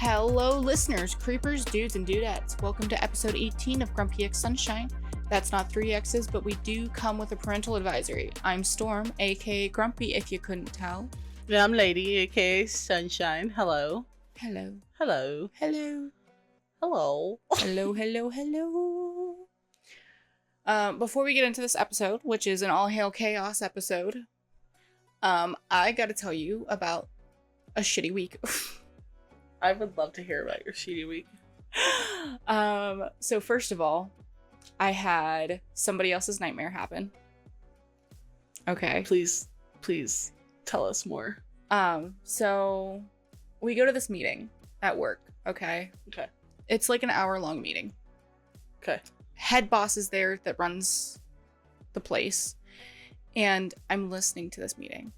Hello, listeners, creepers, dudes, and dudettes. Welcome to episode 18 of Grumpy X Sunshine. That's not 3 X's, but we do come with a parental advisory. I'm Storm, aka Grumpy, if you couldn't tell. Yeah, I'm Lady, aka Sunshine. Hello. Hello. Hello. Hello. Hello. Hello, hello, hello. Before we get into this episode, which is an all hail chaos episode, I gotta tell you about a shitty week. I would love to hear about your shitty week. So first of all, I had somebody else's nightmare happen. Okay. Please tell us more. So we go to this meeting at work, okay? Okay. It's like an hour-long meeting. Okay. Head boss is there that runs the place, and I'm listening to this meeting.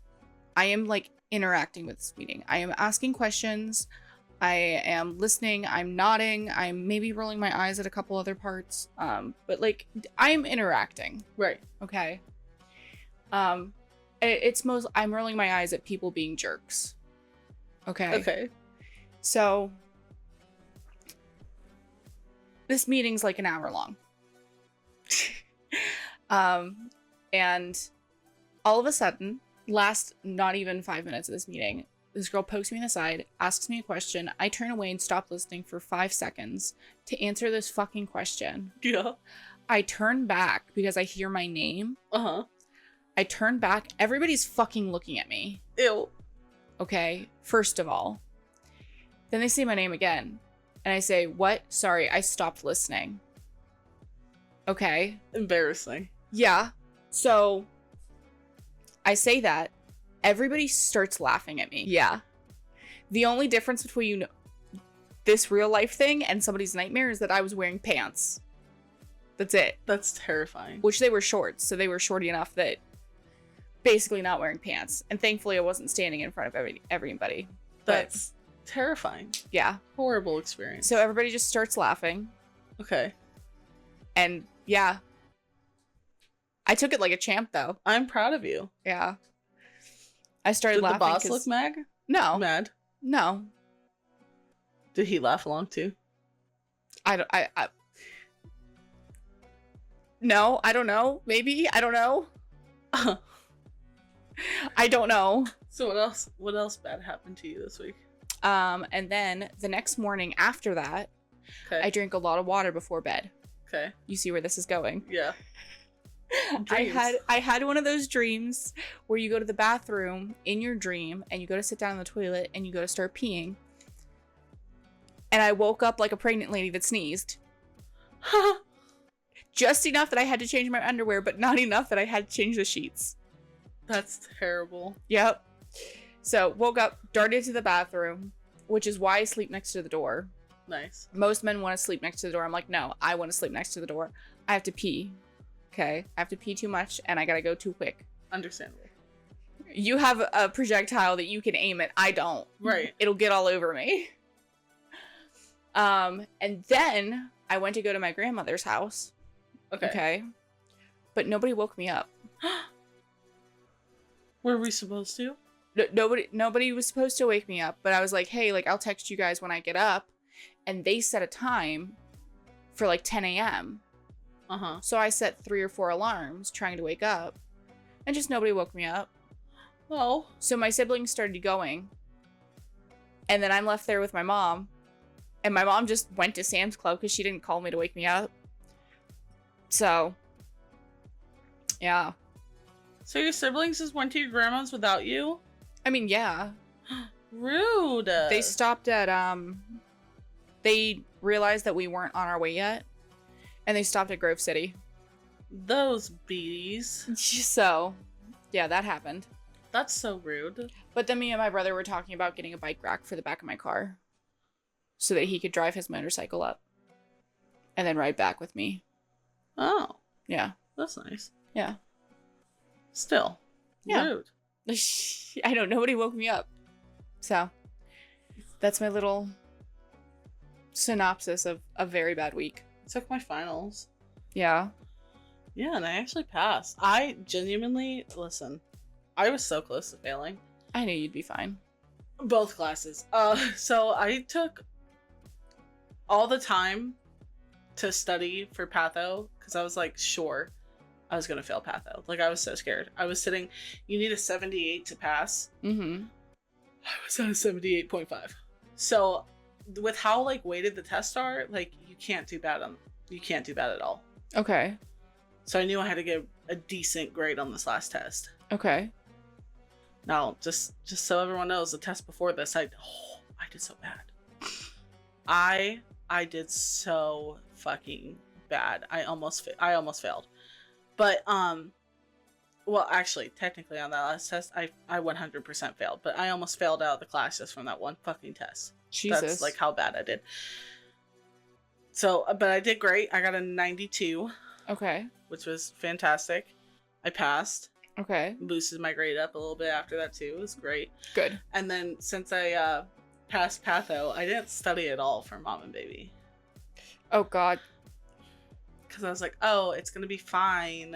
I am like interacting with this meeting. I am asking questions. I am listening. I'm nodding. I'm maybe rolling my eyes at a couple other parts. But like I'm interacting. Right. Okay. I'm rolling my eyes at people being jerks. Okay. Okay. So this meeting's like an hour long. And all of a sudden, last not even 5 minutes of this meeting, this girl pokes me in the side, asks me a question. I turn away and stop listening for 5 seconds to answer this fucking question. Yeah. I turn back because I hear my name. Uh-huh. I turn back. Everybody's fucking looking at me. Ew. Okay, first of all. Then they say my name again. And I say, what? Sorry, I stopped listening. Okay. Embarrassing. Yeah. So I say that. Everybody starts laughing at me. Yeah. The only difference between this real life thing and somebody's nightmare is that I was wearing pants. That's it. That's terrifying. Which they were shorts, so they were shorty enough that basically not wearing pants. And thankfully I wasn't standing in front of everybody. That's terrifying. Yeah. Horrible experience. So everybody just starts laughing. Okay. And yeah. I took it like a champ though. I'm proud of you. Yeah. I started Did laughing. Did the boss look mad? No. Did he laugh along too? No, I don't know. Maybe. I don't know. I don't know. So what else bad happened to you this week? And then the next morning after that, okay. I drank a lot of water before bed. Okay. You see where this is going? Yeah. I had one of those dreams where you go to the bathroom in your dream and you go to sit down in the toilet and you go to start peeing. And I woke up like a pregnant lady that sneezed. Just enough that I had to change my underwear, but not enough that I had to change the sheets. That's terrible. Yep. So woke up, darted to the bathroom, which is why I sleep next to the door. Nice. Most men want to sleep next to the door. I'm like, no, I want to sleep next to the door. I have to pee. Okay, I have to pee too much and I gotta go too quick. Understandable. You have a projectile that you can aim at. I don't. Right. It'll get all over me. And then I went to go to my grandmother's house. Okay. But nobody woke me up. Were we supposed to? Nobody was supposed to wake me up, but I was like, hey, like I'll text you guys when I get up. And they set a time for like 10 a.m. Uh-huh. So I set 3 or 4 alarms trying to wake up, and just nobody woke me up. Oh. So my siblings started going, and then I'm left there with my mom, and my mom just went to Sam's Club because she didn't call me to wake me up. So, yeah. So your siblings just went to your grandma's without you? I mean, yeah. Rude. They stopped at, they realized that we weren't on our way yet. And they stopped at Grove City. Those bees. So, yeah, that happened. That's so rude. But then me and my brother were talking about getting a bike rack for the back of my car. So that he could drive his motorcycle up. And then ride back with me. Oh. Yeah. That's nice. Yeah. Still. Yeah. Rude. I know, nobody woke me up. So, that's my little synopsis of a very bad week. Took my finals. Yeah. Yeah, and I actually passed. I genuinely, listen, I was so close to failing. I knew you'd be fine. Both classes. So I took all the time to study for patho because I was like, sure, I was gonna fail patho. Like I was so scared. I was sitting. You need a 78 to pass. Mm-hmm. I was at a 78.5. So, with how like weighted the tests are, like you can't do bad at all. Okay. So I knew I had to get a decent grade on this last test. Okay. Now, just so everyone knows, the test before this, I did so bad. I did so fucking bad. I almost failed. But well, actually, technically on that last test, I 100% failed. But I almost failed out of the class just from that one fucking test. Jesus. That's like how bad I did. So, but I did great. I got a 92. Okay. Which was fantastic. I passed. Okay. Boosted my grade up a little bit after that too. It was great. Good. And then since I passed patho, I didn't study at all for mom and baby. Oh God. Because I was like, oh, it's gonna be fine.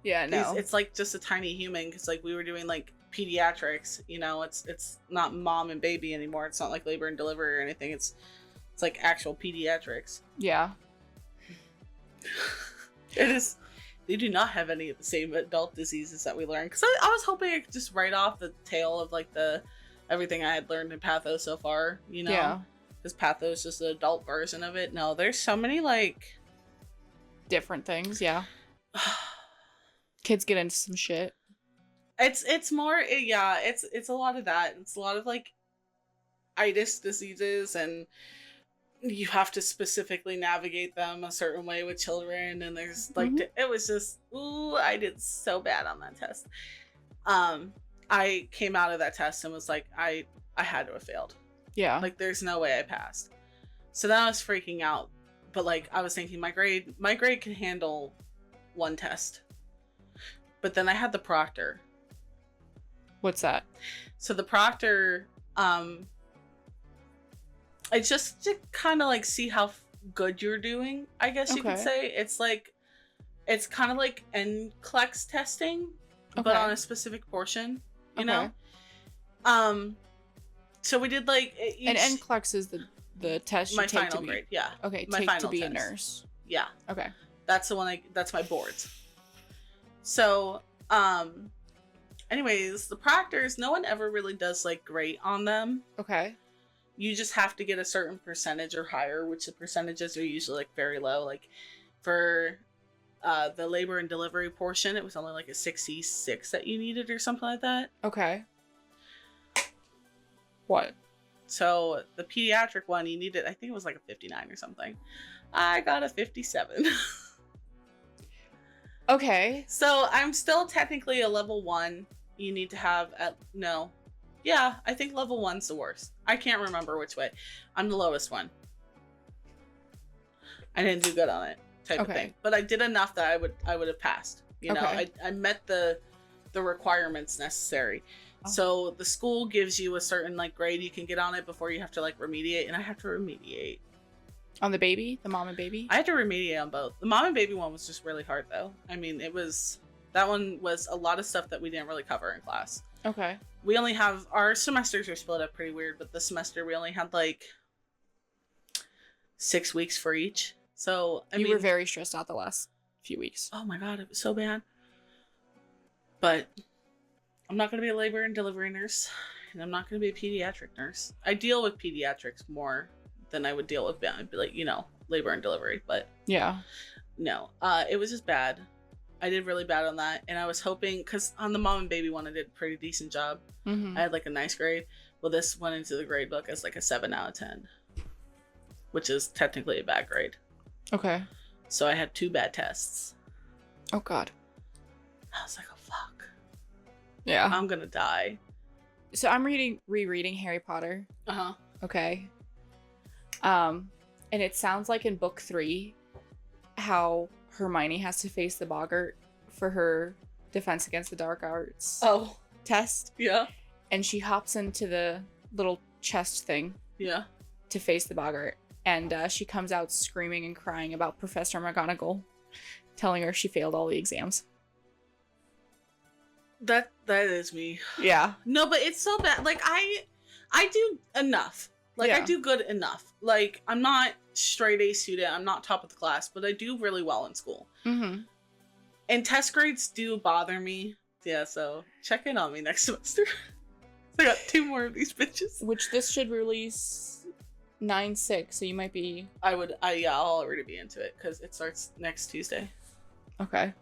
Yeah, no. It's like just a tiny human. Because like we were doing like pediatrics. You know, it's not mom and baby anymore. It's not like labor and delivery or anything. It's like actual pediatrics. Yeah. It is. They do not have any of the same adult diseases that we learned. Because I was hoping I could just write off the tail of like everything I had learned in patho so far. You know. Yeah. Because patho is just the adult version of it. No, there's so many like different things. Yeah. Kids get into some shit. It's more yeah. It's a lot of that. It's a lot of like itis diseases and. You have to specifically navigate them a certain way with children, and there's like it was just ooh, I did so bad on that test. I came out of that test and was like, I had to have failed. Yeah, like there's no way I passed. So then I was freaking out, but like I was thinking my grade can handle one test, but then I had the proctor. What's that? So the proctor, it's just to kind of like see how good you're doing, I guess you could say. It's like, it's kind of like NCLEX testing, but on a specific portion, you know? So we did like... And NCLEX is the test you my take final to be... grade, yeah. Okay, my take final to be test. A nurse. Yeah. Okay. That's the one that's my boards. So, anyways, the proctors, no one ever really does like great on them. Okay. You just have to get a certain percentage or higher, which the percentages are usually like very low. Like for the labor and delivery portion, it was only like a 66 that you needed or something like that. Okay. What? So the pediatric one, you needed, I think it was like a 59 or something. I got a 57. Okay. So I'm still technically a level 1. You need to have yeah, I think level 1's the worst. I can't remember which way. I'm the lowest one. I didn't do good on it, type of thing. But I did enough that I would have passed. You know, I met the requirements necessary. Oh. So the school gives you a certain like grade you can get on it before you have to like remediate, and I have to remediate. On the baby? The mom and baby? I had to remediate on both. The mom and baby one was just really hard though. I mean, that one was a lot of stuff that we didn't really cover in class. Okay. We only have, our semesters are split up pretty weird, but this semester we only had like 6 weeks for each. So, I mean, you were very stressed out the last few weeks. Oh my God, it was so bad. But I'm not going to be a labor and delivery nurse, and I'm not going to be a pediatric nurse. I deal with pediatrics more than I would deal with, like, you know, labor and delivery, but yeah. No, it was just bad. I did really bad on that, and I was hoping, because on the mom and baby one I did a pretty decent job. I had like a nice grade. Well, this went into the grade book as like a 7 out of 10, which is technically a bad grade. Okay. So I had 2 bad tests. Oh God. I was like, oh fuck. Yeah. I'm gonna die. So I'm rereading Harry Potter. Uh-huh. Okay. And it sounds like in book 3 how Hermione has to face the boggart for her defense against the dark arts test. Yeah. And she hops into the little chest thing. Yeah. To face the boggart. And she comes out screaming and crying about Professor McGonagall telling her she failed all the exams. That is me. Yeah. No, but it's so bad. Like I do enough. Like, I Yeah. do good enough. Like, I'm not straight A student. I'm not top of the class, but I do really well in school. Mm-hmm. And test grades do bother me. Yeah, so check in on me next semester. I got 2 more of these bitches. Which this should release 9/6, so you might be... I'll already be into it because it starts next Tuesday. Okay.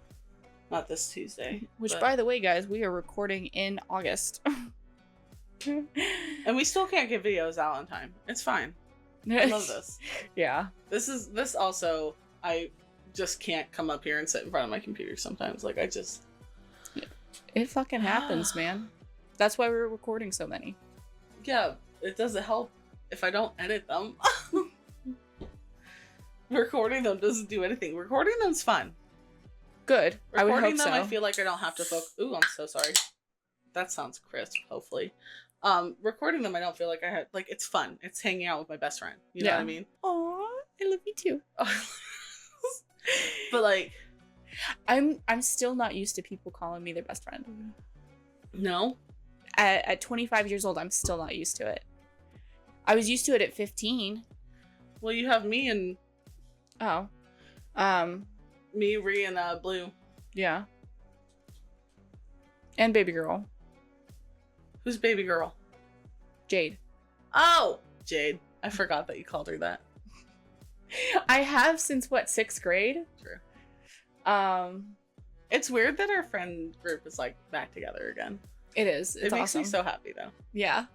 Not this Tuesday. Which, but... by the way, guys, we are recording in August. And we still can't get videos out on time. It's fine. I love this. Yeah. This also, I just can't come up here and sit in front of my computer sometimes. Like, I just... It fucking happens, man. That's why we're recording so many. Yeah, it doesn't help if I don't edit them. Recording them doesn't do anything. Recording them's fun. Good. I would Recording hope them, so. I feel like I don't have to focus. Ooh, I'm so sorry. That sounds crisp, hopefully. Recording them, I don't feel like I had, like, it's fun. It's hanging out with my best friend. You know what I mean? Aw, I love you too. But, like... I'm still not used to people calling me their best friend. No? At 25 years old, I'm still not used to it. I was used to it at 15. Well, you have me and... Oh. Me, Ree, and Blue. Yeah. And baby girl. Who's baby girl? Jade. Oh! Jade. I forgot that you called her that. I have since, what, 6th grade? True. It's weird that our friend group is, like, back together again. It is. It's It makes awesome. me so happy, though. Yeah.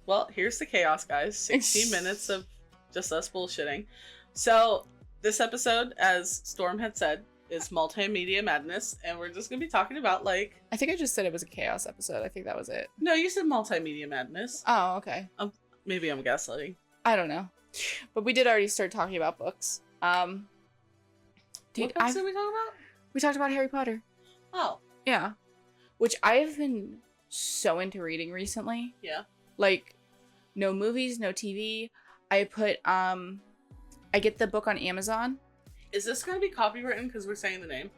Well, here's the chaos, guys. 16 minutes of just us bullshitting. So, this episode, as Storm had said, is Multimedia Madness, and we're just gonna be talking about, like... I think I just said it was a chaos episode. I think that was it. No, you said Multimedia Madness. Oh, okay. Maybe I'm gaslighting. I don't know. But we did already start talking about books. Dude, What books did we talk about? We talked about Harry Potter. Oh. Yeah. Which I've been so into reading recently. Yeah. Like, no movies, no TV. I get the book on Amazon. Is this going to be copywritten because we're saying the name?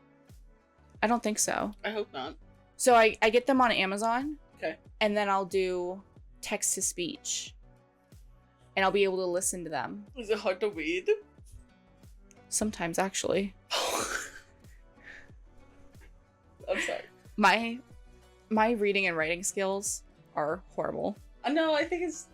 I don't think so. I hope not. So I get them on Amazon. Okay. And then I'll do text to speech. And I'll be able to listen to them. Is it hard to read? Sometimes, actually. I'm sorry. My reading and writing skills are horrible. No, I think it's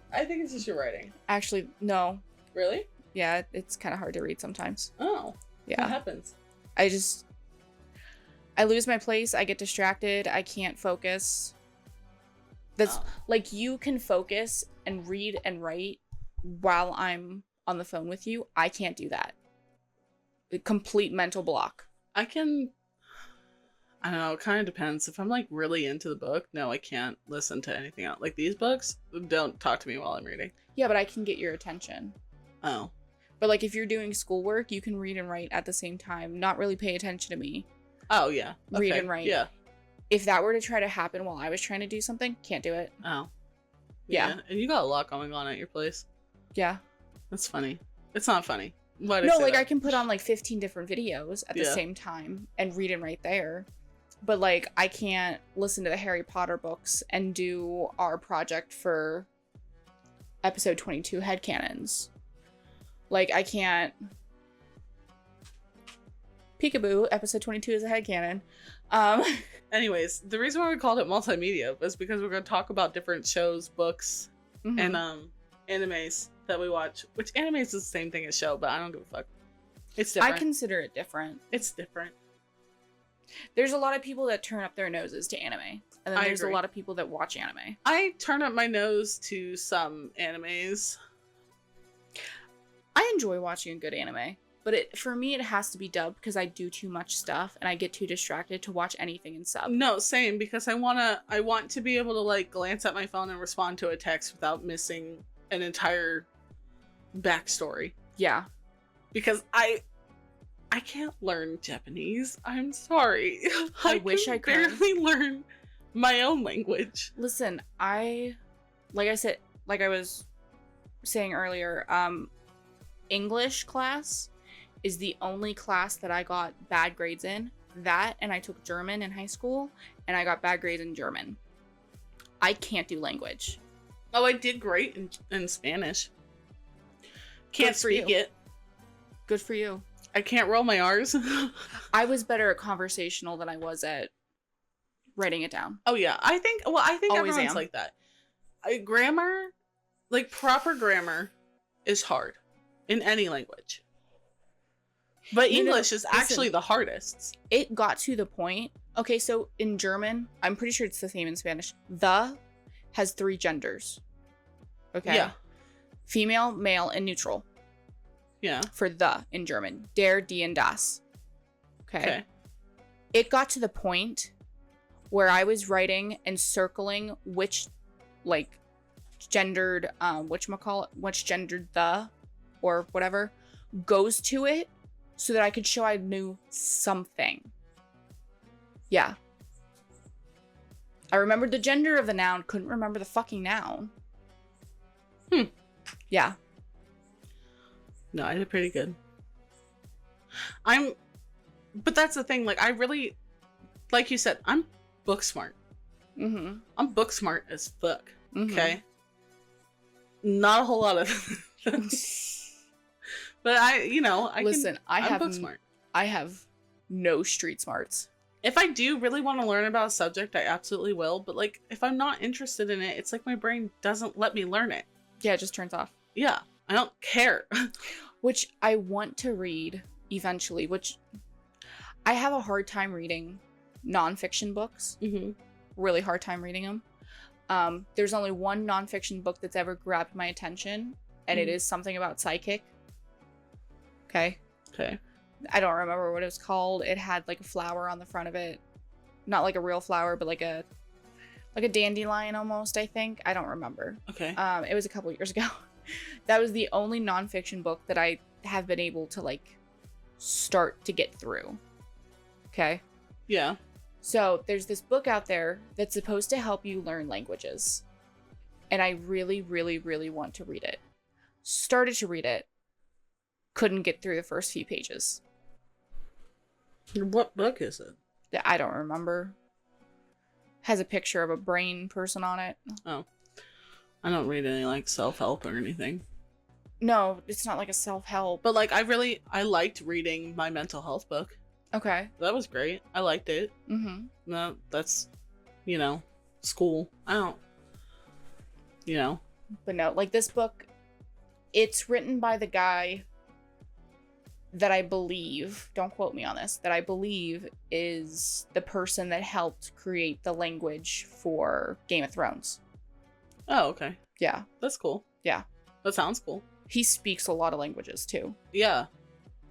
just your writing. Actually, no. Really? Yeah, it's kind of hard to read sometimes. Oh. Yeah. What happens? I lose my place. I get distracted. I can't focus. That's like, you can focus and read and write while I'm on the phone with you. I can't do that. A complete mental block. I don't know, it kind of depends. If I'm, like, really into the book, no, I can't listen to anything else. Like, these books, don't talk to me while I'm reading. Yeah, but I can get your attention. Oh. But, like, if you're doing schoolwork, you can read and write at the same time, not really pay attention to me. Oh, yeah. Okay. Read and write. Yeah. If that were to try to happen while I was trying to do something, can't do it. Oh. Yeah. And you got a lot going on at your place. Yeah. That's funny. It's not funny. Why'd No, say like, that? I can put on, like, 15 different videos at the same time and read and write there. But, like, I can't listen to the Harry Potter books and do our project for episode 22 headcanons. Like, I can't... Peekaboo, episode 22 is a headcanon. Anyways, the reason why we called it multimedia was because we're going to talk about different shows, books, and animes that we watch. Which animes is the same thing as show, but I don't give a fuck. It's different. I consider it different. It's different. There's a lot of people that turn up their noses to anime. And then there's agree. a lot of people that watch anime. I turn up my nose to some animes. I enjoy watching a good anime. But for me, it has to be dubbed because I do too much stuff and I get too distracted to watch anything in sub. No, same, because I want to be able to, like, glance at my phone and respond to a text without missing an entire backstory. Yeah. Because I can't learn Japanese. I'm sorry. I wish I could. barely learn my own language. Listen, like I was saying earlier, English class is the only class that I got bad grades in. That, and I took German in high school, and I got bad grades in German. I can't do language. Oh, I did great in Spanish. Can't speak it. Good for you. I can't roll my R's. I was better at conversational than I was at writing it down. Oh yeah, I think Always everyone's am. like that. Grammar, like proper grammar, is hard in any language. But English is actually the hardest. It got to the point. Okay, so in German, I'm pretty sure it's the same in Spanish. The has 3 genders. Okay. Yeah. Female, male, and neutral. Yeah. For the in German. Der, die, and das. Okay. It got to the point where I was writing and circling which, like, gendered, which gendered the, or whatever, goes to it, so that I could show I knew something. Yeah. I remembered the gender of the noun, couldn't remember the fucking noun. Yeah. No, I did pretty good. But that's the thing, like, I really, like you said, I'm book smart. Mm-hmm. I'm book smart as fuck. Mm-hmm. Okay? Not a whole lot of but I'm book smart. I have no street smarts. If I do really want to learn about a subject, I absolutely will. But, like, if I'm not interested in it, it's like my brain doesn't let me learn it. Yeah, it just turns off. Yeah, I don't care. Which I want to read eventually, which I have a hard time reading nonfiction books. Mm-hmm. Really hard time reading them. There's only one nonfiction book that's ever grabbed my attention, and it is something about psychic. Okay. I don't remember what it was called. It had like a flower on the front of it. Not like a real flower, but like a dandelion almost, I think. I don't remember. Okay. It was a couple years ago. That was the only nonfiction book that I have been able to, like, start to get through. Okay? Yeah. So there's this book out there that's supposed to help you learn languages. And I really, really, really want to read it. Started to read it. Couldn't get through the first few pages. What book is it? I don't remember. Has a picture of a brain person on it. Oh. I don't read any, like, self-help or anything. No, it's not like a self-help. But, like, I liked reading my mental health book. Okay. That was great. I liked it. Mm-hmm. No, that's, school. I don't, But no, like, this book, it's written by the guy that I believe, don't quote me on this, that I believe is the person that helped create the language for Game of Thrones. Oh, okay. Yeah. That's cool. Yeah. That sounds cool. He speaks a lot of languages, too. Yeah.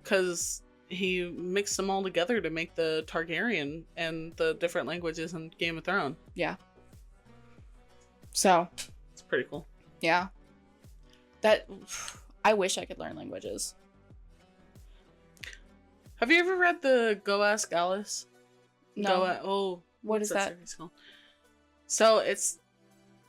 Because he mixed them all together to make the Targaryen and the different languages in Game of Thrones. Yeah. So. It's pretty cool. Yeah. I wish I could learn languages. Have you ever read the Go Ask Alice? No. What is that? So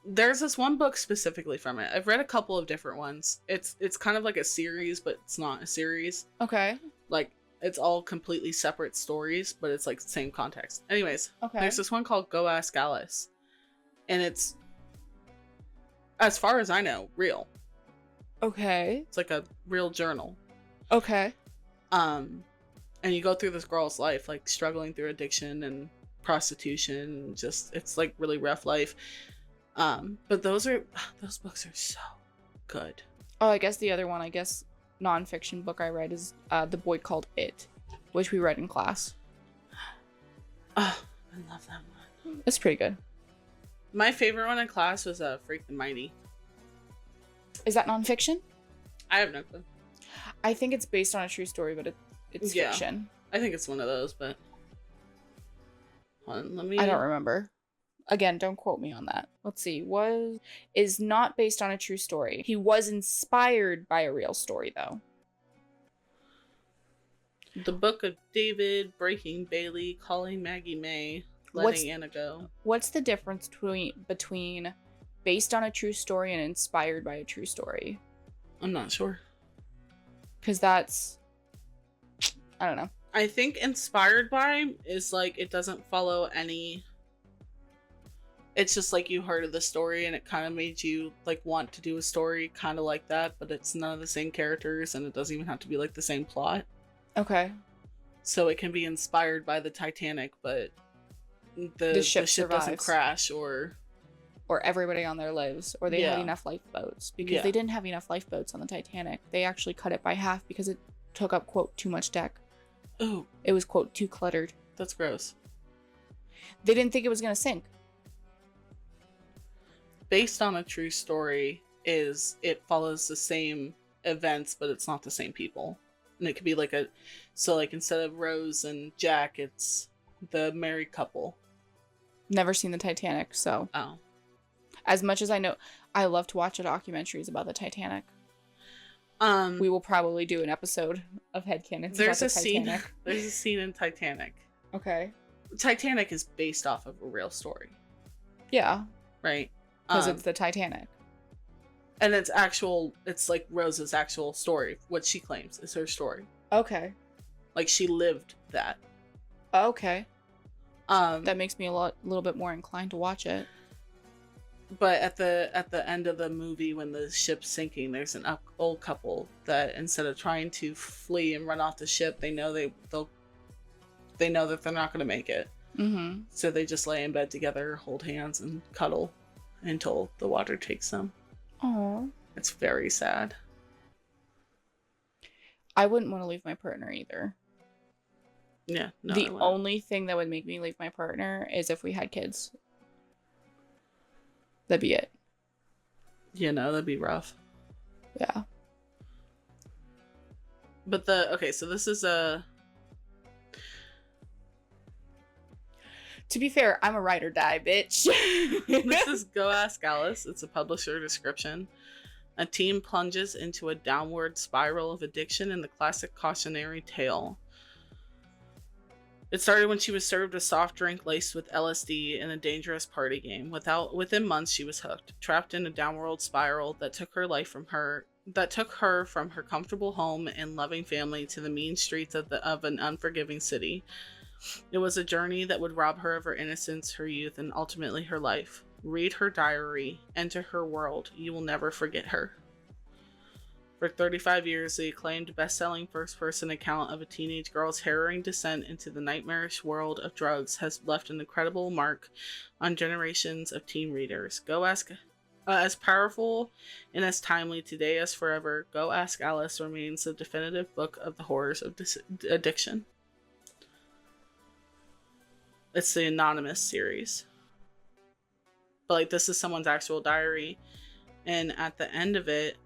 there's this one book specifically from it. I've read a couple of different ones. It's kind of like a series, but it's not a series. Okay. Like, it's all completely separate stories, but it's like the same context. Anyways, okay. There's this one called Go Ask Alice. And it's, as far as I know, real. Okay. It's like a real journal. Okay. And you go through this girl's life, like, struggling through addiction and prostitution. It's like really rough life. But those books are so good. Oh, I guess the other one, nonfiction book I read is The Boy Called It, which we read in class. Oh, I love that one. It's pretty good. My favorite one in class was Freak and Mighty. Is that nonfiction? I have no clue. I think it's based on a true story, but it's fiction. I think it's one of those, but hold on, I don't remember. Again, don't quote me on that. Let's see. Is not based on a true story. He was inspired by a real story, though. The Book of David, Breaking Bailey, Calling Maggie May, Letting Anna Go. What's the difference between based on a true story and inspired by a true story? I'm not sure. Because that's... I don't know. I think inspired by is like it doesn't follow any... it's just like you heard of the story and it kind of made you like want to do a story kind of like that, but it's none of the same characters and it doesn't even have to be like the same plot. Okay. So it can be inspired by the Titanic, but The the ship ship doesn't survives. crash or everybody on there lives, or they had enough lifeboats, because they didn't have enough lifeboats on the Titanic. They actually cut it by half because it took up, quote, too much deck. Oh, It was, quote, too cluttered. that's gross. They didn't think it was going to sink. Based on a true story is it follows the same events, but it's not the same people. And it could be like like instead of Rose and Jack, it's the married couple. Never seen the Titanic, so. Oh. As much as I know, I love to watch documentaries about the Titanic. We will probably do an episode of Headcanons about the Titanic. There's a scene in Titanic. Okay. Titanic is based off of a real story. Yeah. Right? Because it's the Titanic. And it's like Rose's actual story. What she claims is her story. Okay. Like she lived that. Okay. That makes me a little bit more inclined to watch it. But at the end of the movie, when the ship's sinking, there's an old couple that instead of trying to flee and run off the ship, they know that they're not going to make it. Mm-hmm. So they just lay in bed together, hold hands, and cuddle until the water takes them. Aww. It's very sad. I wouldn't want to leave my partner either. Yeah. No, the only thing that would make me leave my partner is if we had kids. That'd be it. You know, that'd be rough. Yeah. But so this is a... To be fair, I'm a ride or die, bitch. This is Go Ask Alice. It's a publisher description. A teen plunges into a downward spiral of addiction in the classic cautionary tale. It started when she was served a soft drink laced with LSD in a dangerous party game. Within months, she was hooked, trapped in a downward spiral that took her from her comfortable home and loving family to the mean streets of an unforgiving city. It was a journey that would rob her of her innocence, her youth, and ultimately her life. Read her diary, enter her world. You will never forget her. For 35 years, the acclaimed best-selling first-person account of a teenage girl's harrowing descent into the nightmarish world of drugs has left an incredible mark on generations of teen readers. Go Ask... as powerful and as timely today as forever, Go Ask Alice remains the definitive book of the horrors of addiction. It's the anonymous series. But, like, this is someone's actual diary. And at the end of it,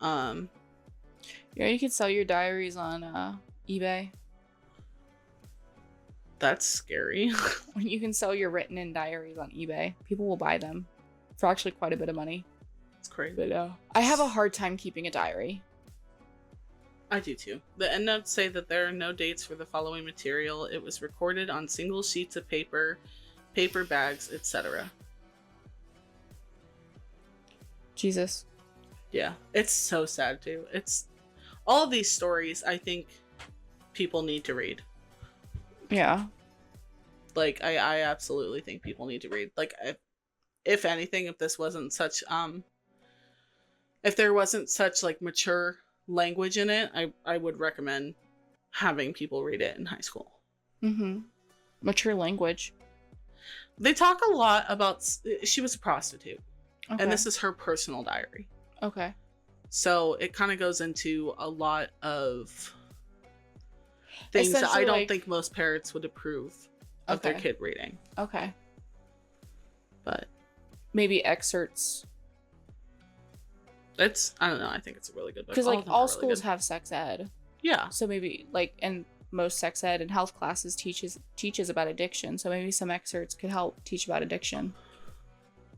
yeah, you can sell your diaries on eBay. That's scary. You can sell your written in diaries on eBay. People will buy them for actually quite a bit of money. It's crazy. But I have a hard time keeping a diary. I do too. The endnotes say that there are no dates for the following material. It was recorded on single sheets of paper bags, etc. Jesus. Yeah, it's so sad too. It's all of these stories I think people need to read. Yeah. Like I absolutely think people need to read. Like if anything, if this wasn't such if there wasn't such like mature language in it, I would recommend having people read it in high school. Mm-hmm. Mature language. They talk a lot about she was a prostitute. Okay. And this is her personal diary. Okay. So it kind of goes into a lot of things that I don't think most parents would approve of their kid reading. Okay. But maybe excerpts. I don't know. I think it's a really good book. Because like all schools have sex ed. Yeah. So maybe like, and most sex ed and health classes teaches about addiction. So maybe some excerpts could help teach about addiction.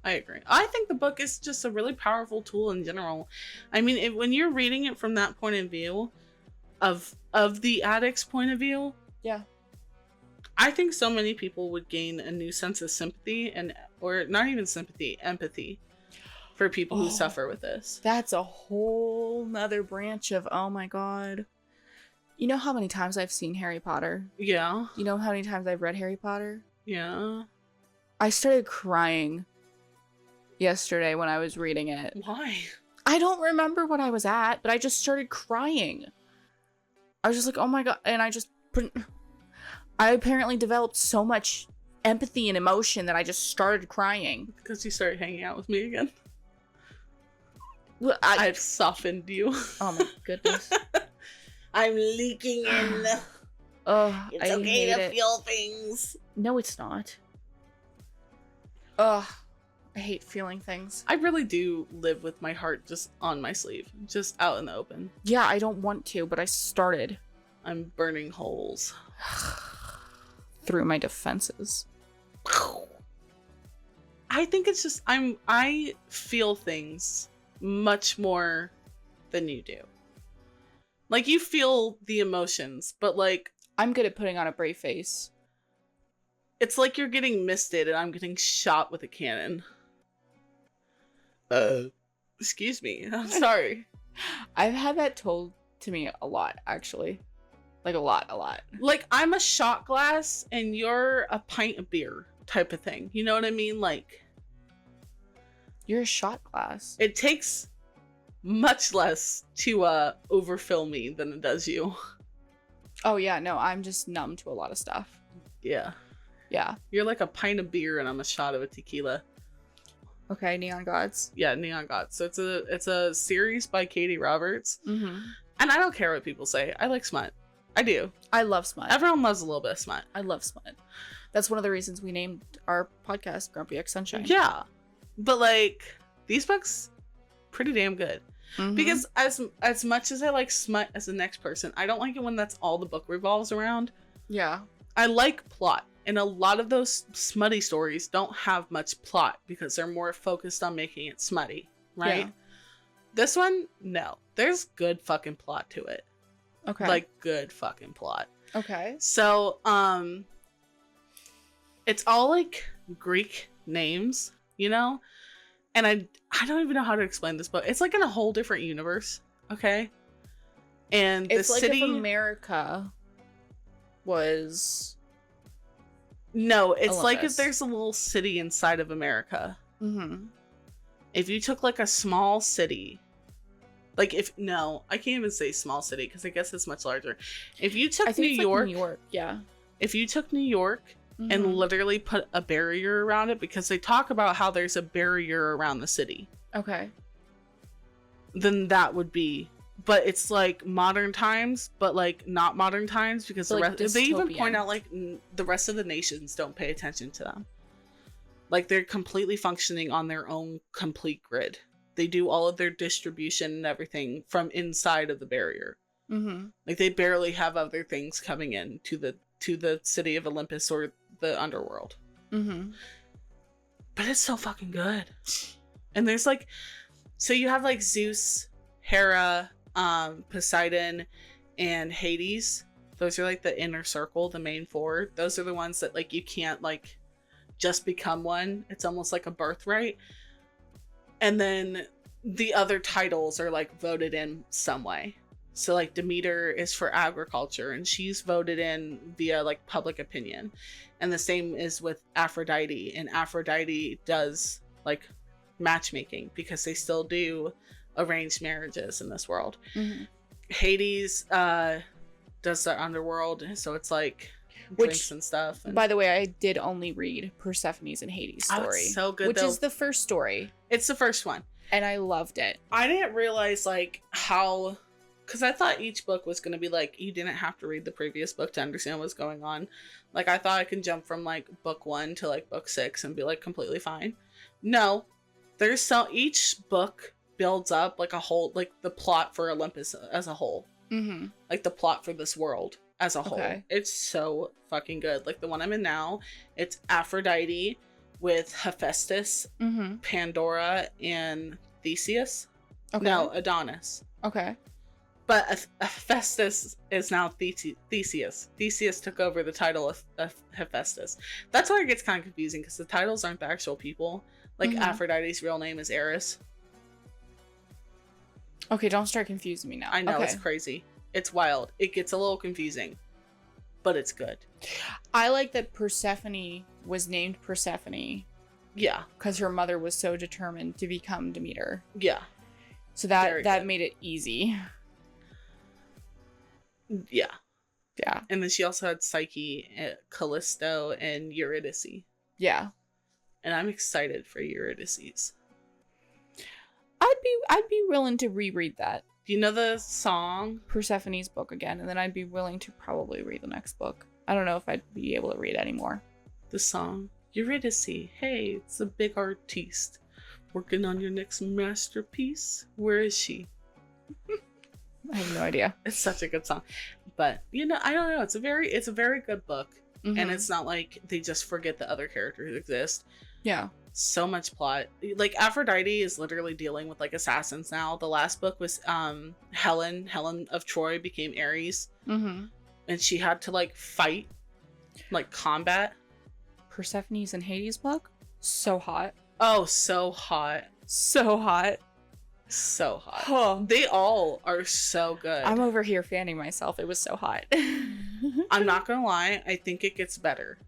I agree. I think the book is just a really powerful tool in general. I mean, when you're reading it from that point of view, of the addict's point of view, yeah, I think so many people would gain a new sense of sympathy or not even sympathy, empathy for people who suffer with this. That's a whole nother branch of, oh my God. You know how many times I've seen Harry Potter? Yeah. You know how many times I've read Harry Potter? Yeah. I started crying yesterday when I was reading it. Why? I don't remember what I was at, but I just started crying. I was just like, oh my god. And I apparently developed so much empathy and emotion that I just started crying. Because you started hanging out with me again. Well, I've softened you. Oh my goodness. I'm leaking in. Oh, It's okay to feel things. No, it's not. Ugh. I hate feeling things. I really do live with my heart just on my sleeve. Just out in the open. Yeah, I don't want to, but I started. I'm burning holes. Through my defenses. I think it's just I feel things much more than you do. Like, you feel the emotions, but like, I'm good at putting on a brave face. it's like you're getting misted and I'm getting shot with a cannon. Excuse me. I'm sorry. I've had that told to me a lot, actually. Like, a lot. Like, I'm a shot glass and you're a pint of beer type of thing. You know what I mean? Like, You're a shot glass. it takes much less to overfill me than it does you. Oh, yeah, no, I'm just numb to a lot of stuff. Yeah. Yeah. You're like a pint of beer and I'm a shot of a tequila. Okay, Neon Gods. Yeah, Neon Gods. So it's a series by Katie Roberts. Mm-hmm. And I don't care what people say. I like smut. I do. I love smut. Everyone loves a little bit of smut. I love smut. That's one of the reasons we named our podcast Grumpy X Sunshine. Yeah. But like, these books, pretty damn good. Mm-hmm. Because as much as I like smut as the next person, I don't like it when that's all the book revolves around. Yeah. I like plot. And a lot of those smutty stories don't have much plot because they're more focused on making it smutty, right? Yeah. This one, no. There's good fucking plot to it. Okay. Like, good fucking plot. Okay. So, it's all like Greek names, you know? And I don't even know how to explain this, but it's like in a whole different universe, okay? And It's the like city, if America was... no, it's like if Olympus. there's a little city inside of America. Mm-hmm. If you took like a small city, like no, I can't even say small city because I guess it's much larger. If you took I think New it's York, like New York, yeah. if you took New York Mhm. and literally put a barrier around it, because they talk about how there's a barrier around the city, Okay. then that would be, but it's like modern times, but like not modern times, because So, the like, rest, they even dystopian. point out like the rest of the nations don't pay attention to them. Like, they're completely functioning on their own complete grid. They do all of their distribution and everything from inside of the barrier. Mm-hmm. Like, they barely have other things coming in to the city of Olympus or the underworld. Mm-hmm. But it's so fucking good. And there's like, so you have like Zeus, Hera, Poseidon, and Hades. Those are like the inner circle, the main four. Those are the ones that like you can't like just become one. It's almost like a birthright. And then the other titles are like voted in some way. So like Demeter is for agriculture and she's voted in via like public opinion. And the same is with Aphrodite, and Aphrodite does like matchmaking because they still do arranged marriages in this world. Mm-hmm. Hades does the underworld, so it's like drinks and stuff. And By the way, I did only read Persephone's and Hades' Oh, story. it's so good, which though. is the first story. It's the first one. And I loved it. I didn't realize like how, because I thought each book was going to be like, you didn't have to read the previous book to understand what's going on. Like, I thought I could jump from like book 1 to like book 6 and be like completely fine. No, each book builds up like a whole, like the plot for Olympus as a whole. Mm-hmm. Like the plot for this world as a whole. Okay. It's so fucking good. Like the one I'm in now, it's Aphrodite with Hephaestus, Mm-hmm. Pandora, and Theseus. Okay. No, Adonis. Okay. But Hephaestus is now Theseus. Theseus took over the title of Hephaestus. That's why it gets kind of confusing, because the titles aren't the actual people. Like, Mhm. Aphrodite's real name is Eris. Okay, don't start confusing me now. I know, okay. it's crazy. It's wild. It gets a little confusing. But it's good. I like that Persephone was named Persephone Yeah. because her mother was so determined to become Demeter. Yeah. So Very that good. made it easy. Yeah. Yeah. And then she also had Psyche, Callisto, and Eurydice. Yeah. And I'm excited for Eurydice. I'd be willing to reread that. Do you know the song? Persephone's book again, and then I'd be willing to probably read the next book. I don't know if I'd be able to read anymore. The song. Eurydice, hey, it's a big artiste. Working on your next masterpiece. Where is she? I have no idea. It's such a good song. But, you know, I don't know. It's a very good book. Mm-hmm. And it's not like they just forget that other characters exist. Yeah. So much plot. Like, Aphrodite is literally dealing with, like, assassins now. The last book was Helen of Troy became Ares. Mm-hmm. And she had to, like, fight, like, combat. Persephone's in Hades' book? So hot. Oh, so hot. So hot. So hot. Oh. They all are so good. I'm over here fanning myself. It was so hot. I'm not gonna lie, I think it gets better.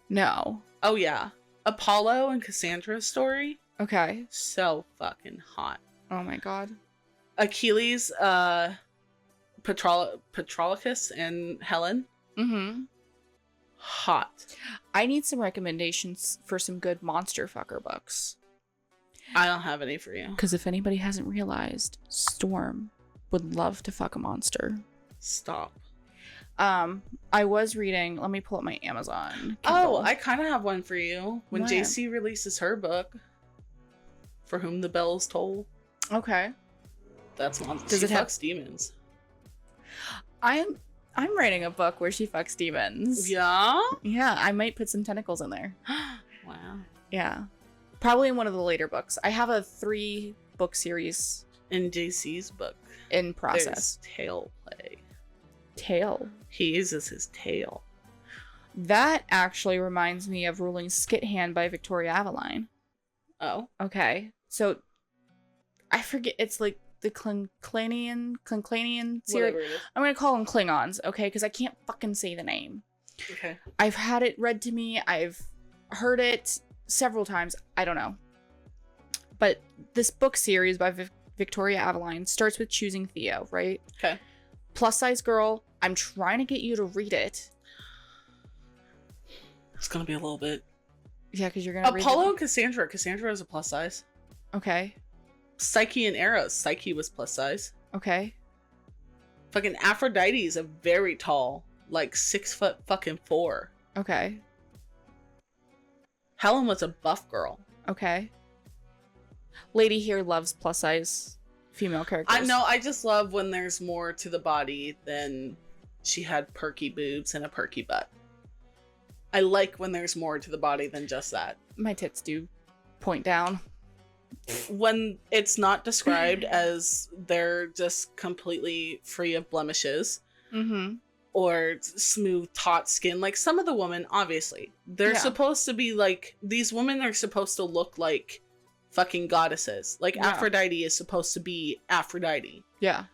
No. Oh yeah. Apollo and Cassandra's story, Okay. so fucking hot. Oh my god. Achilles, Patroclus and Helen, Mm-hmm. hot. I need some recommendations for some good monster fucker books. I don't have any for you. Because if anybody hasn't realized, Storm would love to fuck a monster. Stop. I was reading, let me pull up my Amazon Oh, Kindle. I kind of have one for you. When What? JC releases her book, For Whom the Bells Toll, Okay. that's monster. Does She it have- fucks demons? I'm writing a book where she fucks demons. Yeah. Yeah, I might put some tentacles in there. Wow. Yeah. Probably in one of the later books. I have a 3-book series In JC's book, in process. there's tail play. Tail. He uses his tail. That actually reminds me of Ruling Skithand by Victoria Aveline. Oh. Okay. So I forget, it's like the Clinclanian series. Whatever it is. I'm going to call them Klingons, okay? Because I can't fucking say the name. Okay. I've had it read to me. I've heard it several times. I don't know. But this book series by Victoria Aveline starts with choosing Theo, right? Okay. Plus size girl. I'm trying to get you to read it. It's gonna be a little bit. Yeah, because you're going to Apollo and Cassandra. Cassandra is a plus size. Okay. Psyche and Eros. Psyche was plus size. Okay. Fucking Aphrodite is a very tall, like 6 foot fucking 4. Okay. Helen was a buff girl. Okay. Lady here loves plus size female characters. I know. I just love when there's more to the body than she had perky boobs and a perky butt. I like when there's more to the body than just that. My tits do point down. When it's not described as they're just completely free of blemishes Mm-hmm. or smooth taut skin, like some of the women, obviously they're Yeah. supposed to be like, these women are supposed to look like fucking goddesses. Like Yeah. Aphrodite is supposed to be Aphrodite, Yeah.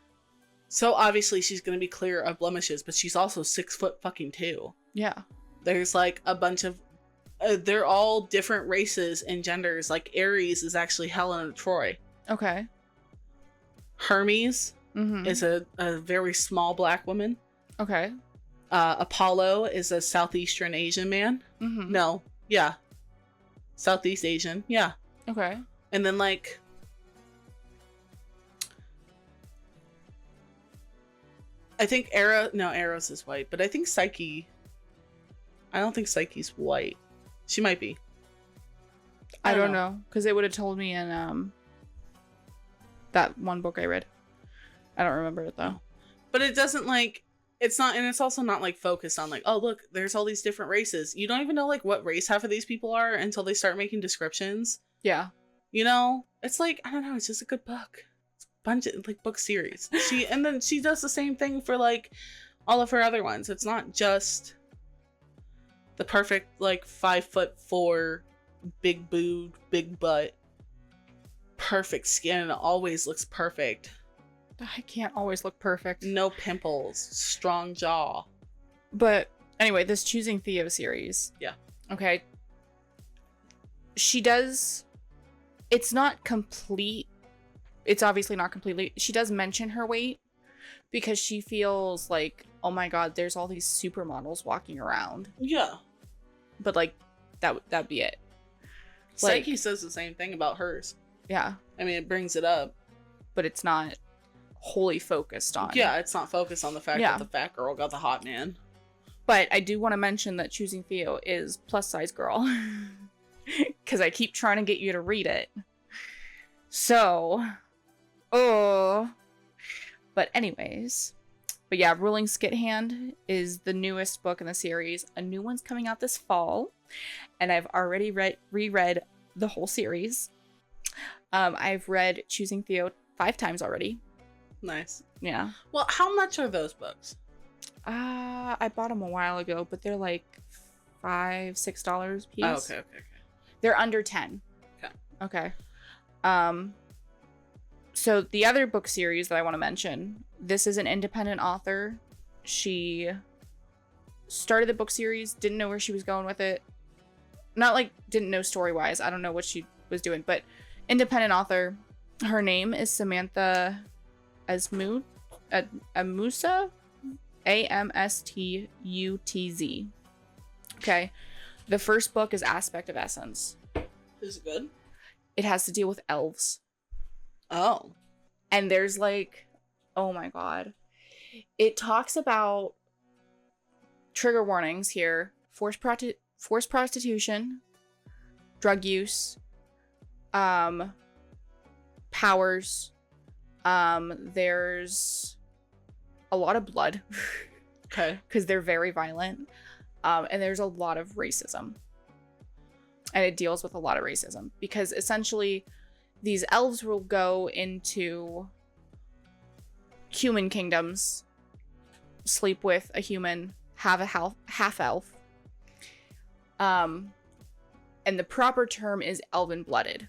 so obviously she's gonna be clear of blemishes, but she's also 6 foot fucking 2. Yeah. There's like a bunch of they're all different races and genders. Like Ares is actually Helen of Troy. Okay. Hermes Mm-hmm. is a very small black woman. Okay. Apollo is a Southeastern Asian man. Mm-hmm. No, yeah, Southeast Asian, yeah. Okay. And then like I think Eros is white, but I think Psyche. I don't think Psyche's white. She might be. I don't know, because they would have told me in that one book I read. I don't remember it though. But it doesn't like, it's not, and it's also not like focused on like, oh look, there's all these different races. You don't even know like what race half of these people are until they start making descriptions. Yeah. You know, it's like, I don't know, it's just a good book. It's a bunch of like book series. And then she does the same thing for like all of her other ones. It's not just the perfect like 5'4", big boob, big butt, perfect skin. It always looks perfect. I can't always look perfect. No pimples, strong jaw. But anyway, this Choosing Theo series. Yeah. Okay. she does, it's not complete. It's obviously not completely. She does mention her weight because she feels like, oh my god, there's all these supermodels walking around. Yeah. But like that'd be it. Psyche says the same thing about hers. Yeah. I mean, it brings it up, but it's not wholly focused on. Yeah, it's not focused on the fact that the fat girl got the hot man. But I do want to mention that Choosing Theo is plus size girl. Because I keep trying to get you to read it. So, but anyways. But yeah, Ruling Skit Hand is the newest book in the series. A new one's coming out this fall. And I've already reread the whole series. I've read Choosing Theo 5 times already. Nice. Yeah. Well, how much are those books? I bought them a while ago, but they're like $5-$6 a piece. Oh, okay. They're under 10. Okay. So the other book series that I want to mention, this is an independent author. She started the book series, didn't know where she was going with it. Not like didn't know story-wise. I don't know what she was doing, but independent author. Her name is Samantha Amusa? Amstutz. Okay. The first book is Aspect of Essence. Is it good? It has to deal with elves. Oh. And there's like, oh my god. It talks about trigger warnings here. Forced prostitution, drug use, powers. There's a lot of blood. Okay. Because they're very violent. And there's a lot of racism. And it deals with a lot of racism. Because essentially, these elves will go into human kingdoms, sleep with a human, have a half-elf. And the proper term is elven-blooded.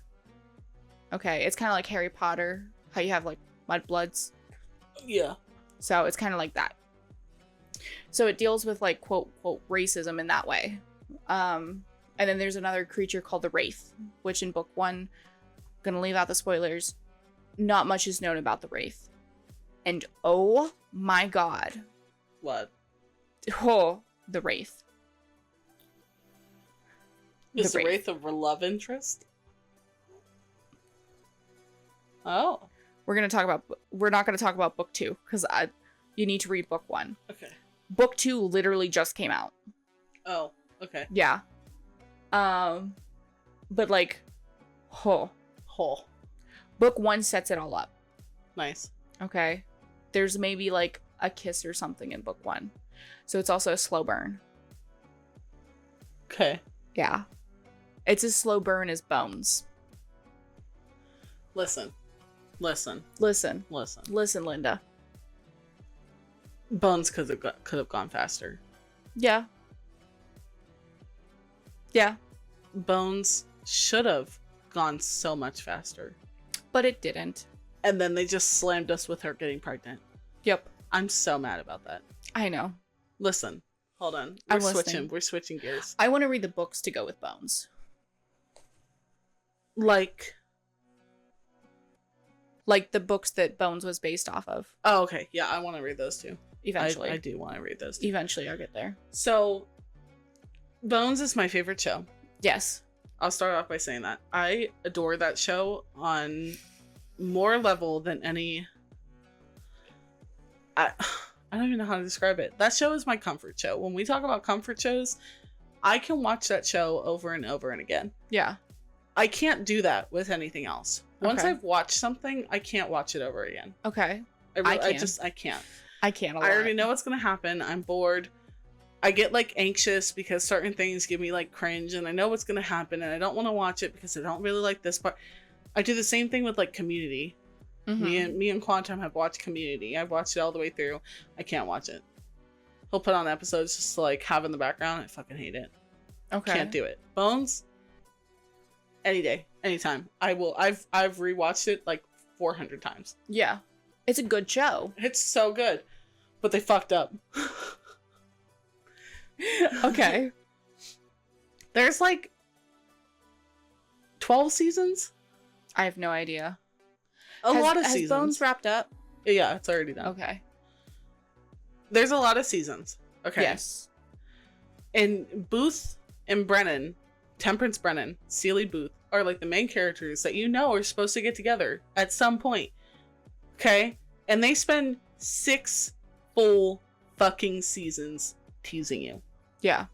Okay, it's kind of like Harry Potter, how you have, like, mudbloods. Yeah. So it's kind of like that. So it deals with, like, quote racism in that way. And then there's another creature called the Wraith, which in book 1, gonna leave out the spoilers, not much is known about the Wraith. And oh my god. What? Oh, the Wraith. Is the Wraith a love interest? Oh. We're not gonna talk about book 2, because you need to read book 1. Okay. Book 2 literally just came out. Oh, okay. Yeah. But like, book 1 sets it all up. Nice. Okay. There's maybe like a kiss or something in book 1. So it's also a slow burn. Okay. Yeah. It's as slow burn as Bones. Listen, Linda. Bones could have gone faster. Yeah. Bones should have gone so much faster. But it didn't. And then they just slammed us with her getting pregnant. Yep. I'm so mad about that. I know. Listen, hold on. We're switching gears. I want to read the books to go with Bones. Like the books that Bones was based off of. Oh, okay. Yeah, I want to read those too. Eventually. I do want to read those too. Eventually, I'll get there. So, Bones is my favorite show. Yes. I'll start off by saying that. I adore that show on more level than any... I don't even know how to describe it. That show is my comfort show. When we talk about comfort shows, I can watch that show over and over and again. Yeah. I can't do that with anything else. Once Okay. I've watched something, I can't watch it over again. Okay. I can. can't. I can't a lot. I already know what's going to happen. I'm bored. I get like anxious because certain things give me like cringe and I know what's going to happen and I don't want to watch it because I don't really like this part. I do the same thing with like Community. Mm-hmm. Me and Quantum have watched Community. I've watched it all the way through. I can't watch it. He'll put on episodes just to like have in the background. I fucking hate it. Okay. Can't do it. Bones, any day, anytime. I will. I've rewatched it like 400 times. Yeah. It's a good show. It's so good. But they fucked up. Okay. There's like 12 seasons? I have no idea. A lot of has seasons. Bones wrapped up? Yeah, it's already done. Okay. There's a lot of seasons. Okay. Yes. And Booth and Brennan, Temperance Brennan, Celie Booth, are like the main characters that you know are supposed to get together at some point. Okay? And they spend 6 full fucking seasons teasing you. Yeah.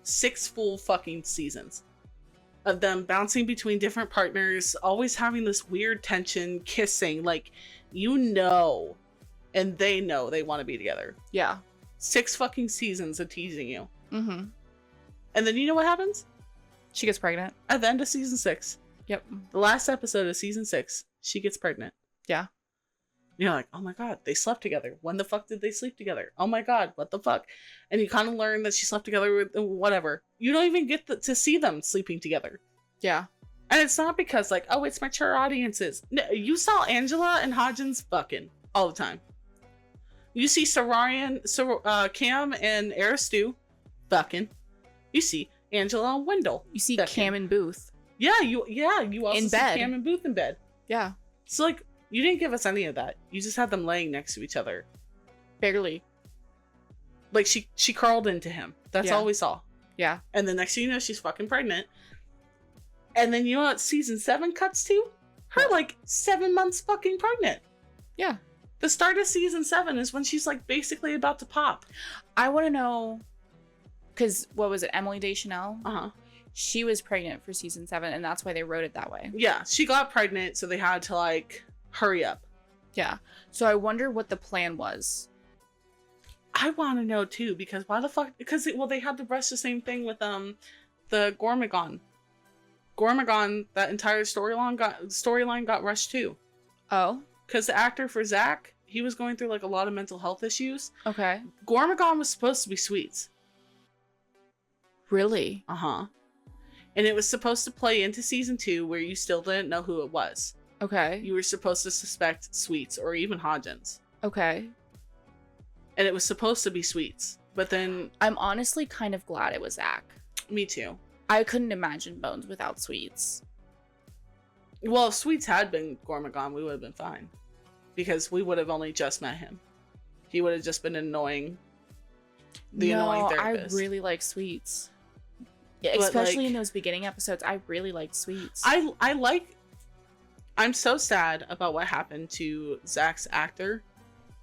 6 full fucking seasons of them bouncing between different partners, always having this weird tension, kissing, like, you know, and they know they want to be together. Yeah. 6 fucking seasons of teasing you. Mm-hmm. And then you know what happens? She gets pregnant. At the end of season 6. Yep. The last episode of season 6, she gets pregnant. Yeah. You're like, oh my god, they slept together. When the fuck did they sleep together? Oh my god, what the fuck? And you kind of learn that she slept together with whatever. You don't even get to see them sleeping together. Yeah. And it's not because, like, oh, it's mature audiences. No, you saw Angela and Hodgins fucking all the time. You see Cam and Aristu fucking. You see Angela and Wendell. You see fucking. Cam and Booth. Yeah, you also in see bed. Cam and Booth in bed. Yeah. So, like, you didn't give us any of that. You just had them laying next to each other. Barely. Like, she crawled into him. That's all we saw. Yeah. And the next thing you know, she's fucking pregnant. And then you know what season 7 cuts to? Her, like, 7 months fucking pregnant. Yeah. The start of season 7 is when she's, like, basically about to pop. I want to know, because what was it, Emily Deschanel? Uh-huh. She was pregnant for season 7, and that's why they wrote it that way. Yeah, she got pregnant, so they had to, like, hurry up. Yeah. So I wonder what the plan was. I want to know, too, because why the fuck? Because, they had to rush the same thing with, the Gormagon. Gormagon, that entire storyline got rushed, too. Oh? Because the actor for Zach, he was going through, like, a lot of mental health issues. Okay. Gormagon was supposed to be Sweets. Really? Uh-huh. And it was supposed to play into season 2 where you still didn't know who it was. Okay. You were supposed to suspect Sweets or even Hodgins. Okay. And it was supposed to be Sweets. But then... I'm honestly kind of glad it was Zach. Me too. I couldn't imagine Bones without Sweets. Well, if Sweets had been Gormagon, we would have been fine. Because we would have only just met him. He would have just been annoying therapist. I really like Sweets. Yeah, But, especially like, in those beginning episodes, I really liked Sweets. I'm so sad about what happened to Zach's actor,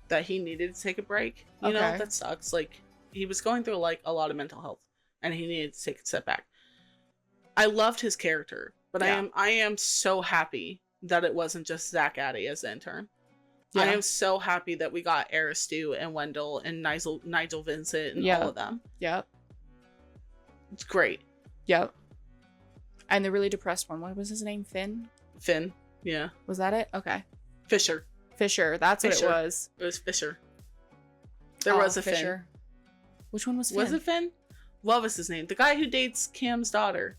that he needed to take a break. You know, that sucks. Like, he was going through, like, a lot of mental health, and he needed to take a step back. I loved his character, but Yeah. I am so happy that it wasn't just Zach Addy as the intern. Yeah. I am so happy that we got Aristu and Wendell and Nigel Vincent and all of them. Yep. It's great. Yep. And the really depressed one, what was his name? Finn? Finn. Yeah. Was that it? Okay. Fisher. Fisher. That's Fisher. what it was. It was Fisher. There was a Fisher. Which one was Finn? Was it Finn? What was his name? The guy who dates Cam's daughter.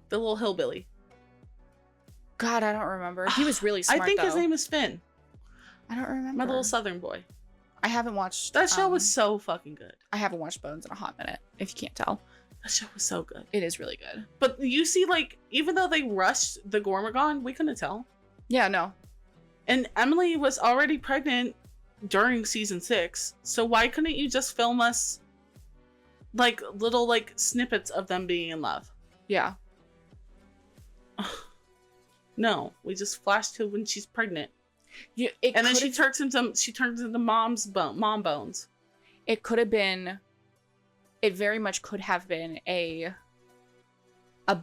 The little hillbilly. God, I don't remember. He was really smart, I think though. his name is Finn. I don't remember. My little southern boy. I haven't watched... That show was so fucking good. I haven't watched Bones in a hot minute, if you can't tell. That show was so good. It is really good. But you see, like, even though they rushed the Gormagon, we couldn't tell. Yeah, no. And Emily was already pregnant during season 6, so why couldn't you just film us, like, little, like, snippets of them being in love? Yeah. No, we just flashed to when she's pregnant. And then she turns into mom bones. It could have been... It very much could have been a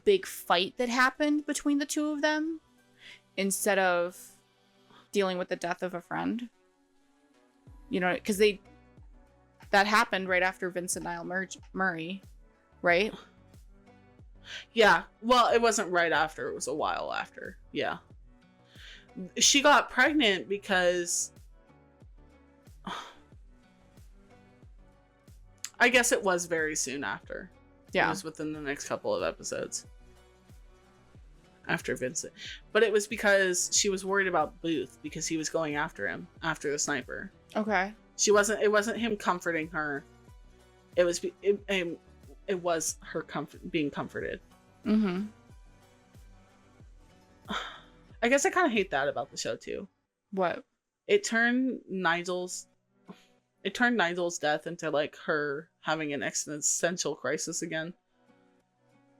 big fight that happened between the two of them instead of dealing with the death of a friend. You know, because that happened right after Vincent Niall Murray, right? Yeah. Well, it wasn't right after. It was a while after. Yeah. She got pregnant because... I guess it was very soon after. Yeah. It was within the next couple of episodes. After Vincent. But it was because she was worried about Booth because he was going after him, after the sniper. Okay. It wasn't him comforting her. It was her being comforted. Mm-hmm. I guess I kind of hate that about the show too. What? It turned Nigel's death into like her having an existential crisis again,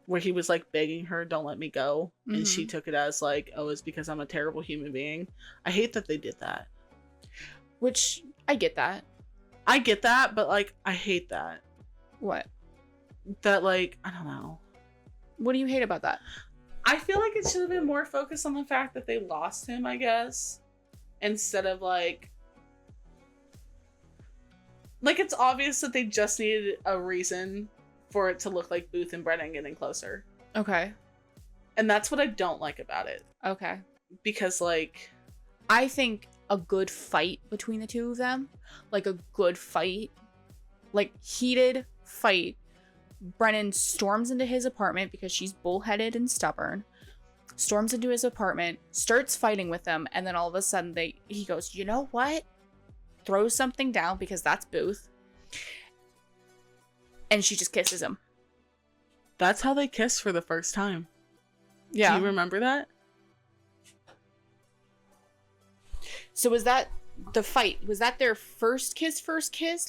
where he was like begging her, "Don't let me go," and she took it as like, "Oh, it's because I'm a terrible human being." I hate that they did that. Which I get that. I get that, but like I hate that. What? That like I don't know. What do you hate about that? I feel like it should have been more focused on the fact that they lost him, I guess, instead of like it's obvious that they just needed a reason for it to look like Booth and Brennan getting closer. Okay. And that's what I don't like about it. Okay. Because like I think a good fight between the two of them, like a good fight, like heated fight. Brennan storms into his apartment because she's bullheaded and stubborn. Storms into his apartment, starts fighting with them, and then all of a sudden he goes, "You know what?" Throws something down because that's Booth. And she just kisses him. That's how they kissed for the first time. Yeah. Do you remember that? So was that the fight? Was that their first kiss?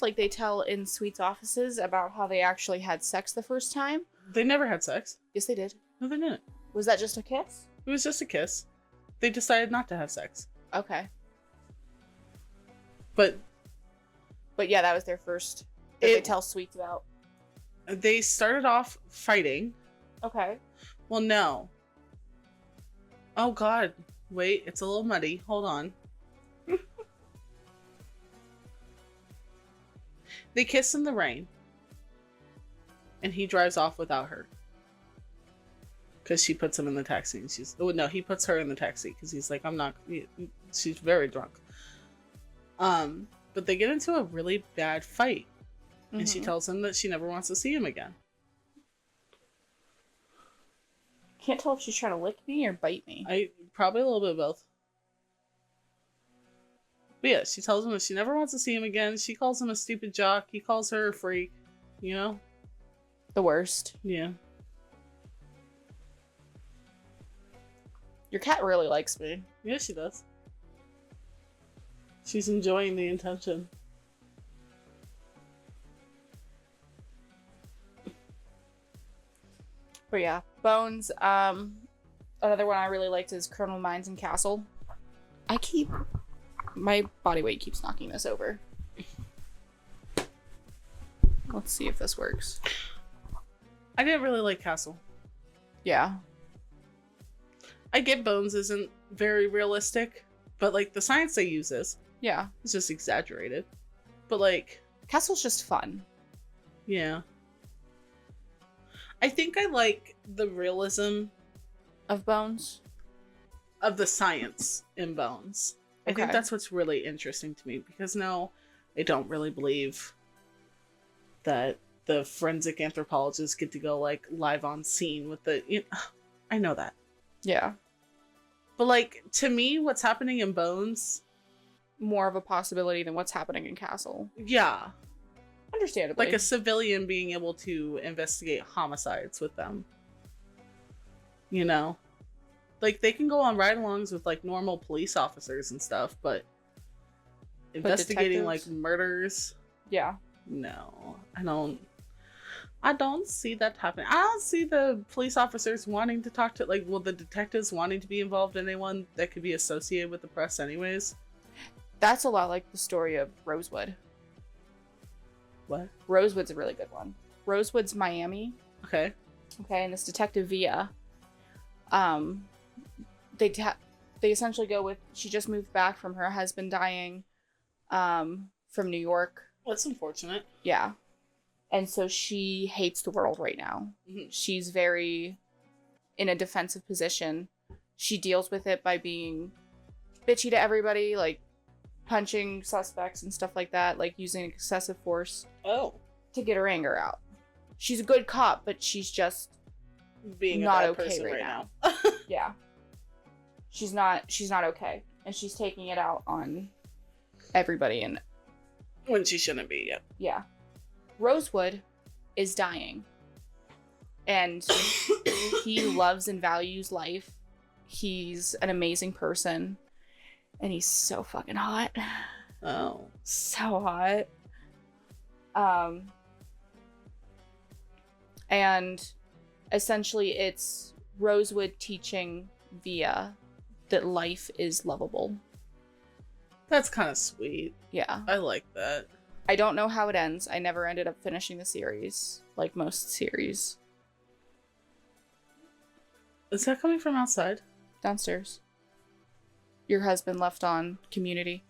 Like they tell in Sweet's offices about how they actually had sex the first time? They never had sex. Yes, they did. No, they didn't. Was that just a kiss? It was just a kiss. They decided not to have sex. Okay. But yeah, that was their first that they tell Sweets about. They started off fighting. Okay. Well, no. Oh, God. Wait, it's a little muddy. Hold on. They kiss in the rain. And he drives off without her. Because she puts him in the taxi. And he puts her in the taxi. Because he's like, she's very drunk. But they get into a really bad fight. And she tells him that she never wants to see him again. Can't tell if she's trying to lick me or bite me. Probably a little bit of both. But yeah, she tells him that she never wants to see him again. She calls him a stupid jock. He calls her a freak. You know? The worst. Yeah. Your cat really likes me. Yeah, she does. She's enjoying the attention. But yeah, Bones. Another one I really liked is Criminal Minds and Castle. My body weight keeps knocking this over. Let's see if this works. I didn't really like Castle. Yeah. I get Bones isn't very realistic, but like the science they use is just exaggerated. But like Castle's just fun. Yeah. I think I like the realism of Bones. Of the science in Bones. I think that's what's really interesting to me because no, I don't really believe that the forensic anthropologists get to go like live on scene with I know that. Yeah. But like to me what's happening in Bones more of a possibility than what's happening in Castle. Yeah. Understandably. Like a civilian being able to investigate homicides with them. You know? Like, they can go on ride-alongs with, like, normal police officers and stuff, but investigating, like, murders? Yeah. No. I don't see that happening. I don't see the police officers wanting to talk to, like, the detectives wanting to be involved in anyone that could be associated with the press anyways. That's a lot like the story of Rosewood. What? Rosewood's a really good one. Rosewood's Miami. Okay. Okay, and this detective Via, they essentially go with, she just moved back from her husband dying, from New York. That's unfortunate. Yeah. And so she hates the world right now. Mm-hmm. She's very in a defensive position. She deals with it by being bitchy to everybody, like punching suspects and stuff like that, like using excessive force to get her anger out. She's a good cop, but she's just being not a bad okay person right now. Yeah. She's not okay. And she's taking it out on everybody, and when she shouldn't be, yeah. Yeah. Rosewood is dying. And he loves and values life. He's an amazing person, and he's so fucking hot. Oh. So hot. And essentially it's Rosewood teaching Via that life is lovable. That's kind of sweet. Yeah. I like that. I don't know how it ends. I never ended up finishing the series, like most series. Is that coming from outside? Downstairs. Your husband left on Community.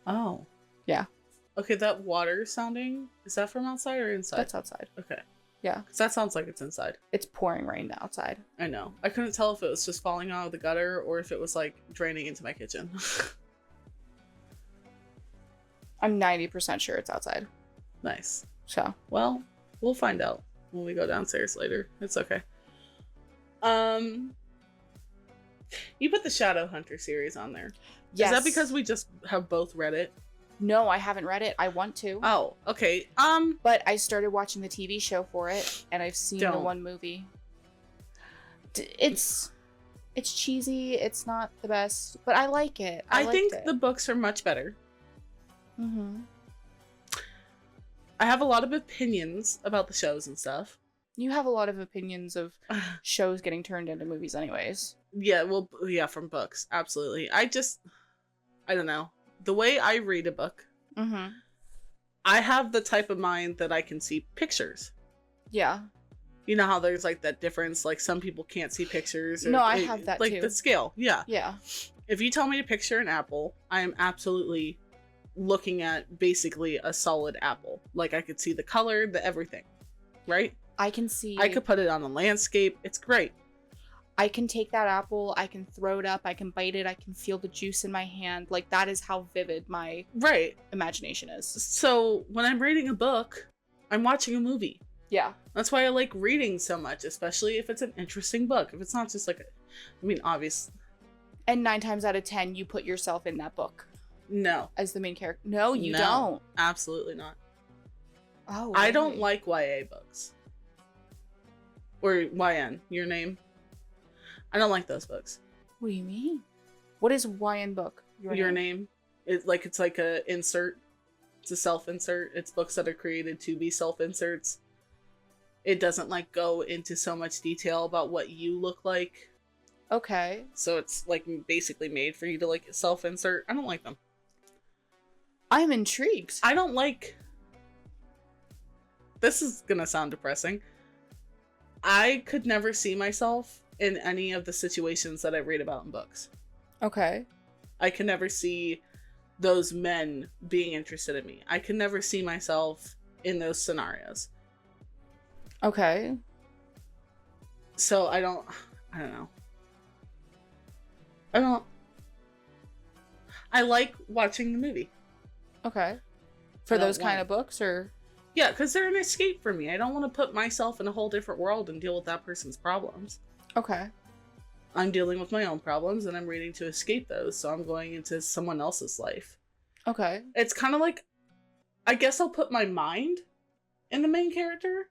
Oh. Yeah. Okay, that water sounding, is that from outside or inside? That's outside. Okay. Yeah. Because that sounds like it's inside. It's pouring rain outside. I know. I couldn't tell if it was just falling out of the gutter or if it was like draining into my kitchen. I'm 90% sure it's outside. Nice. So. Well, we'll find out when we go downstairs later. It's okay. You put the Shadowhunter series on there. Yes. Is that because we just have both read it? No, I haven't read it. I want to. Oh, okay. But I started watching the TV show for it, and I've seen the one movie. It's cheesy. It's not the best, but I like it. I think the books are much better. Mm-hmm. I have a lot of opinions about the shows and stuff. You have a lot of opinions of shows getting turned into movies anyways. Yeah, well, yeah, from books. Absolutely. I don't know. The way I read a book, I have the type of mind that I can see pictures. Yeah. You know how there's like that difference, like some people can't see pictures. No, I have that like too. The scale, yeah. Yeah. If you tell me to picture an apple, I am absolutely looking at basically a solid apple. Like I could see the color, the everything, right? I can see. I could put it on a landscape. It's great. I can take that apple, I can throw it up, I can bite it, I can feel the juice in my hand. Like, that is how vivid my imagination is. So, when I'm reading a book, I'm watching a movie. Yeah. That's why I like reading so much, especially if it's an interesting book. If it's not just like obvious. And 9 times out of 10, you put yourself in that book. No. As the main character. No, you don't. Absolutely not. Oh, really? I don't like YA books. Or YN, your name. I don't like those books. What do you mean? What is YN book? Your name. It's like a insert. It's a self-insert. It's books that are created to be self-inserts. It doesn't like go into so much detail about what you look like. Okay. So it's like basically made for you to like self-insert. I don't like them. I'm intrigued. I don't like... This is gonna sound depressing. I could never see myself in any of the situations that I read about in books. Okay. I can never see those men being interested in me. I can never see myself in those scenarios. Okay. So I don't know. I like watching the movie. Okay. For those kind of books, or? Yeah, because they're an escape for me. I don't want to put myself in a whole different world and deal with that person's problems. Okay. I'm dealing with my own problems and I'm reading to escape those, so I'm going into someone else's life. Okay. It's kind of like, I guess I'll put my mind in the main character.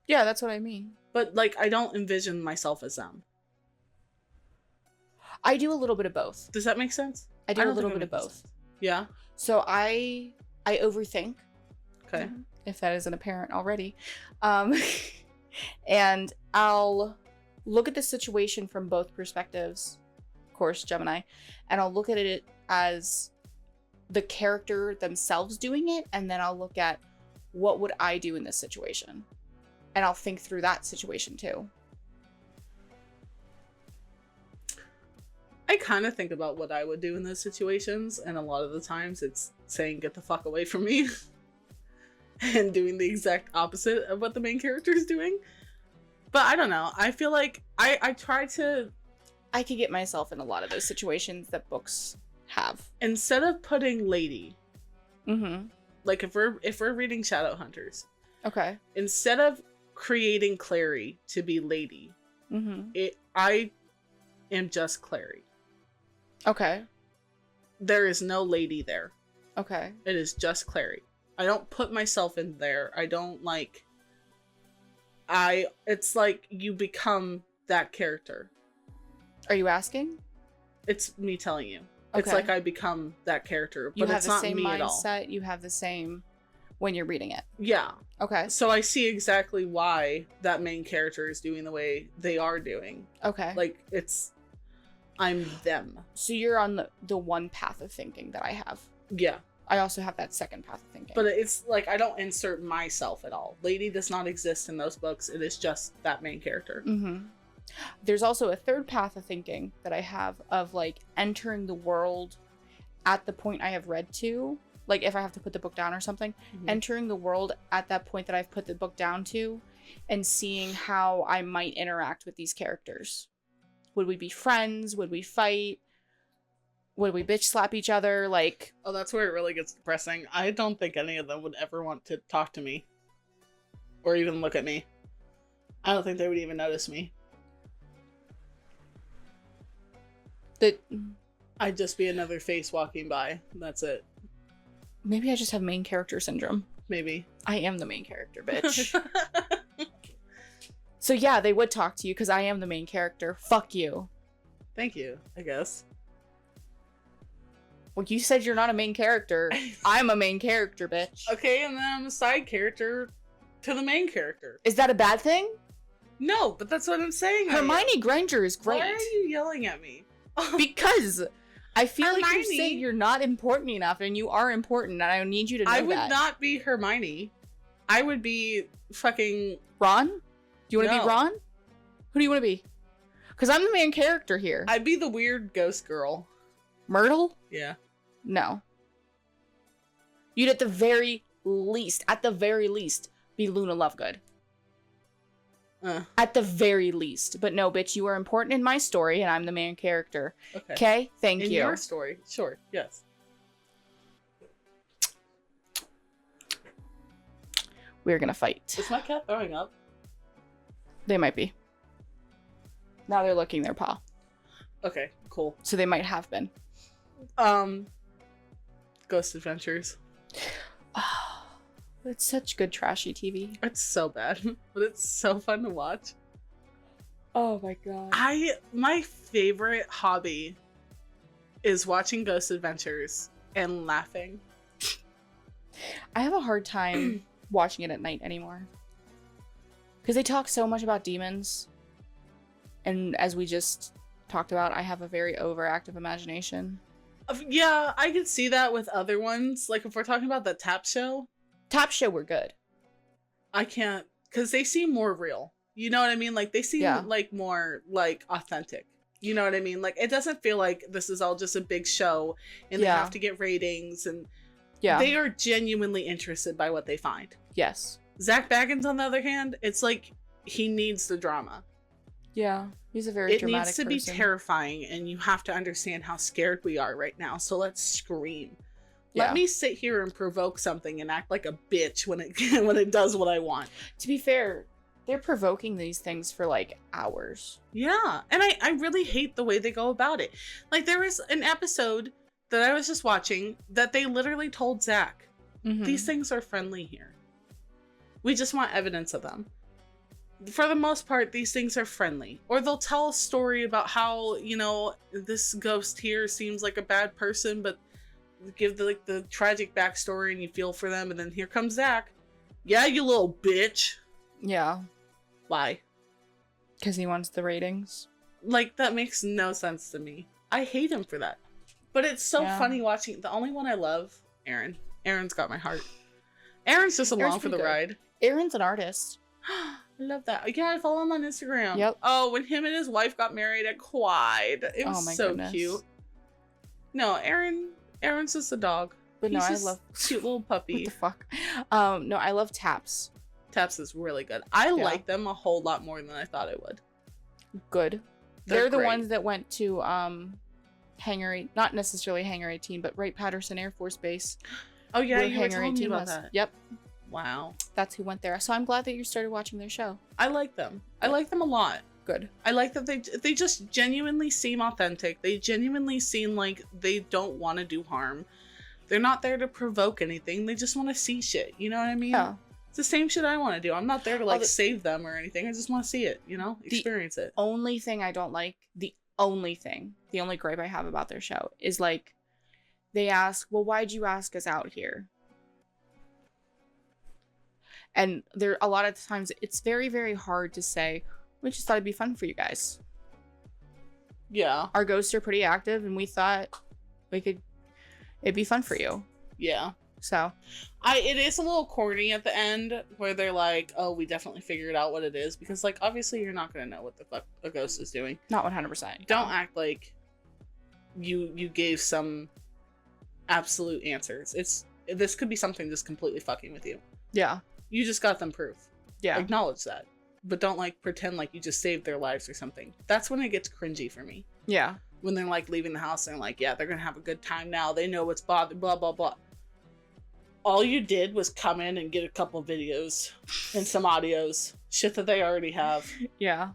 Yeah, that's what I mean. But, like, I don't envision myself as them. I do a little bit of both. Does that make sense? I do a little bit of both. Sense. Yeah? So I overthink. Okay. If that isn't apparent already. And I'll look at the situation from both perspectives, of course, Gemini, and I'll look at it as the character themselves doing it, and then I'll look at what would I do in this situation. And I'll think through that situation too. I kind of think about what I would do in those situations, and a lot of the times it's saying, get the fuck away from me. And doing the exact opposite of what the main character is doing. But I don't know. I feel like I try to... I could get myself in a lot of those situations that books have. Instead of putting lady... Mm-hmm. Like, if we're reading Shadowhunters... Okay. Instead of creating Clary to be lady... Mm-hmm. I am just Clary. Okay. There is no lady there. Okay. It is just Clary. I don't put myself in there. I don't like... it's like you become that character. Are you asking? It's me telling you. Okay. It's like I become that character, but You it's have the not same me at all. mindset. You have the same when you're reading it. Yeah. Okay. So I see exactly why that main character is doing the way they are doing. Okay. Like, I'm them. So you're on the one path of thinking that I have. Yeah. I also have that second path of thinking. But it's like, I don't insert myself at all. Lady does not exist in those books. It is just that main character. Mm-hmm. There's also a third path of thinking that I have of like entering the world at the point I have read to. Like if I have to put the book down or something, entering the world at that point that I've put the book down to and seeing how I might interact with these characters. Would we be friends? Would we fight? Would we bitch slap each other? Like, oh, that's where it really gets depressing. I don't think any of them would ever want to talk to me or even look at me. I don't think they would even notice me. I'd just be another face walking by. That's it. Maybe I just have main character syndrome. Maybe. I am the main character, bitch. So yeah, they would talk to you because I am the main character. Fuck you. Thank you, I guess. Well, you said you're not a main character. I'm a main character, bitch. Okay, and then I'm a side character to the main character. Is that a bad thing? No, but that's what I'm saying. Hermione Granger is great. Why are you yelling at me? Because I feel like you're Hermione. saying you're not important enough, and you are important, and I need you to know that. I would not be Hermione. I would be fucking Ron? Do you want to No. be Ron? Who do you want to be? Because I'm the main character here. I'd be the weird ghost girl. Myrtle? Yeah. No. You'd at the very least, be Luna Lovegood. At the very least. But no, bitch, you are important in my story, and I'm the main character. Okay. Okay? Thank In you. your story, sure, yes. We're gonna fight. Is my cat throwing up? They might be. Now they're licking their paw. Okay, cool. So they might have been. Ghost Adventures. Oh, it's such good trashy TV. It's so bad, but it's so fun to watch. Oh my god. My favorite hobby is watching Ghost Adventures and laughing. I have a hard time watching it at night anymore. Because they talk so much about demons. And as we just talked about, I have a very overactive imagination. Yeah, I could see that with other ones. Like if we're talking about the Tap Show. Top Show were good. I can't, because they seem more real. You know what I mean? Like they seem like more like authentic. You know what I mean? Like it doesn't feel like this is all just a big show and they have to get ratings, and they are genuinely interested by what they find. Yes. Zach Baggins, on the other hand, it's like he needs the drama. Yeah, he's a very dramatic person. It needs to be terrifying, and you have to understand how scared we are right now. So let's scream. Let me sit here and provoke something and act like a bitch when it when it does what I want. To be fair, they're provoking these things for like hours. Yeah, and I really hate the way they go about it. Like there was an episode that I was just watching that they literally told Zach, these things are friendly here. We just want evidence of them. For the most part, these things are friendly. Or they'll tell a story about how, you know, this ghost here seems like a bad person, but give the tragic backstory and you feel for them, and then here comes Zach. Yeah, you little bitch. Yeah. Why? Because he wants the ratings. Like, that makes no sense to me. I hate him for that. But it's so funny watching. The only one I love, Aaron. Aaron's got my heart. Aaron's just along for the ride. Aaron's an artist. I love that. Yeah, I follow him on Instagram. Yep. Oh, when him and his wife got married, I cried. It was so cute. No, Aaron's just a dog. But He's no, I just love cute little puppy. What the fuck? No, I love Taps. Taps is really good. I like them a whole lot more than I thought I would. Good. They're the great. ones that went to Hangar, not necessarily Hangar 18, but Wright-Patterson Air Force Base. Oh yeah, where you were Hangar telling me 18 about was. that. Yep. Wow. That's who went there. So I'm glad that you started watching their show. I like them. I like them a lot. Good. I like that they just genuinely seem authentic. They genuinely seem like they don't want to do harm. They're not there to provoke anything. They just want to see shit. You know what I mean? Yeah. It's the same shit I want to do. I'm not there to save them or anything. I just want to see it, you know? Experience it. Only thing I don't like, the only thing, the only gripe I have about their show is like, they ask, well, why'd you ask us out here? And there, a lot of times, it's very, very hard to say, we just thought it'd be fun for you guys. Yeah. Our ghosts are pretty active, and we thought it'd be fun for you. Yeah. So, it is a little corny at the end where they're like, oh, we definitely figured out what it is. Because, like, obviously you're not going to know what the fuck a ghost is doing. not 100%. Don't act like you gave some absolute answers. This could be something just completely fucking with you. Yeah. You just got them proof. Yeah. Acknowledge that. But don't, like, pretend like you just saved their lives or something. That's when it gets cringy for me. Yeah. When they're, like, leaving the house and, like, yeah, they're going to have a good time now. They know what's bothering, blah, blah, blah. All you did was come in and get a couple videos and some audios. Shit that they already have. Yeah.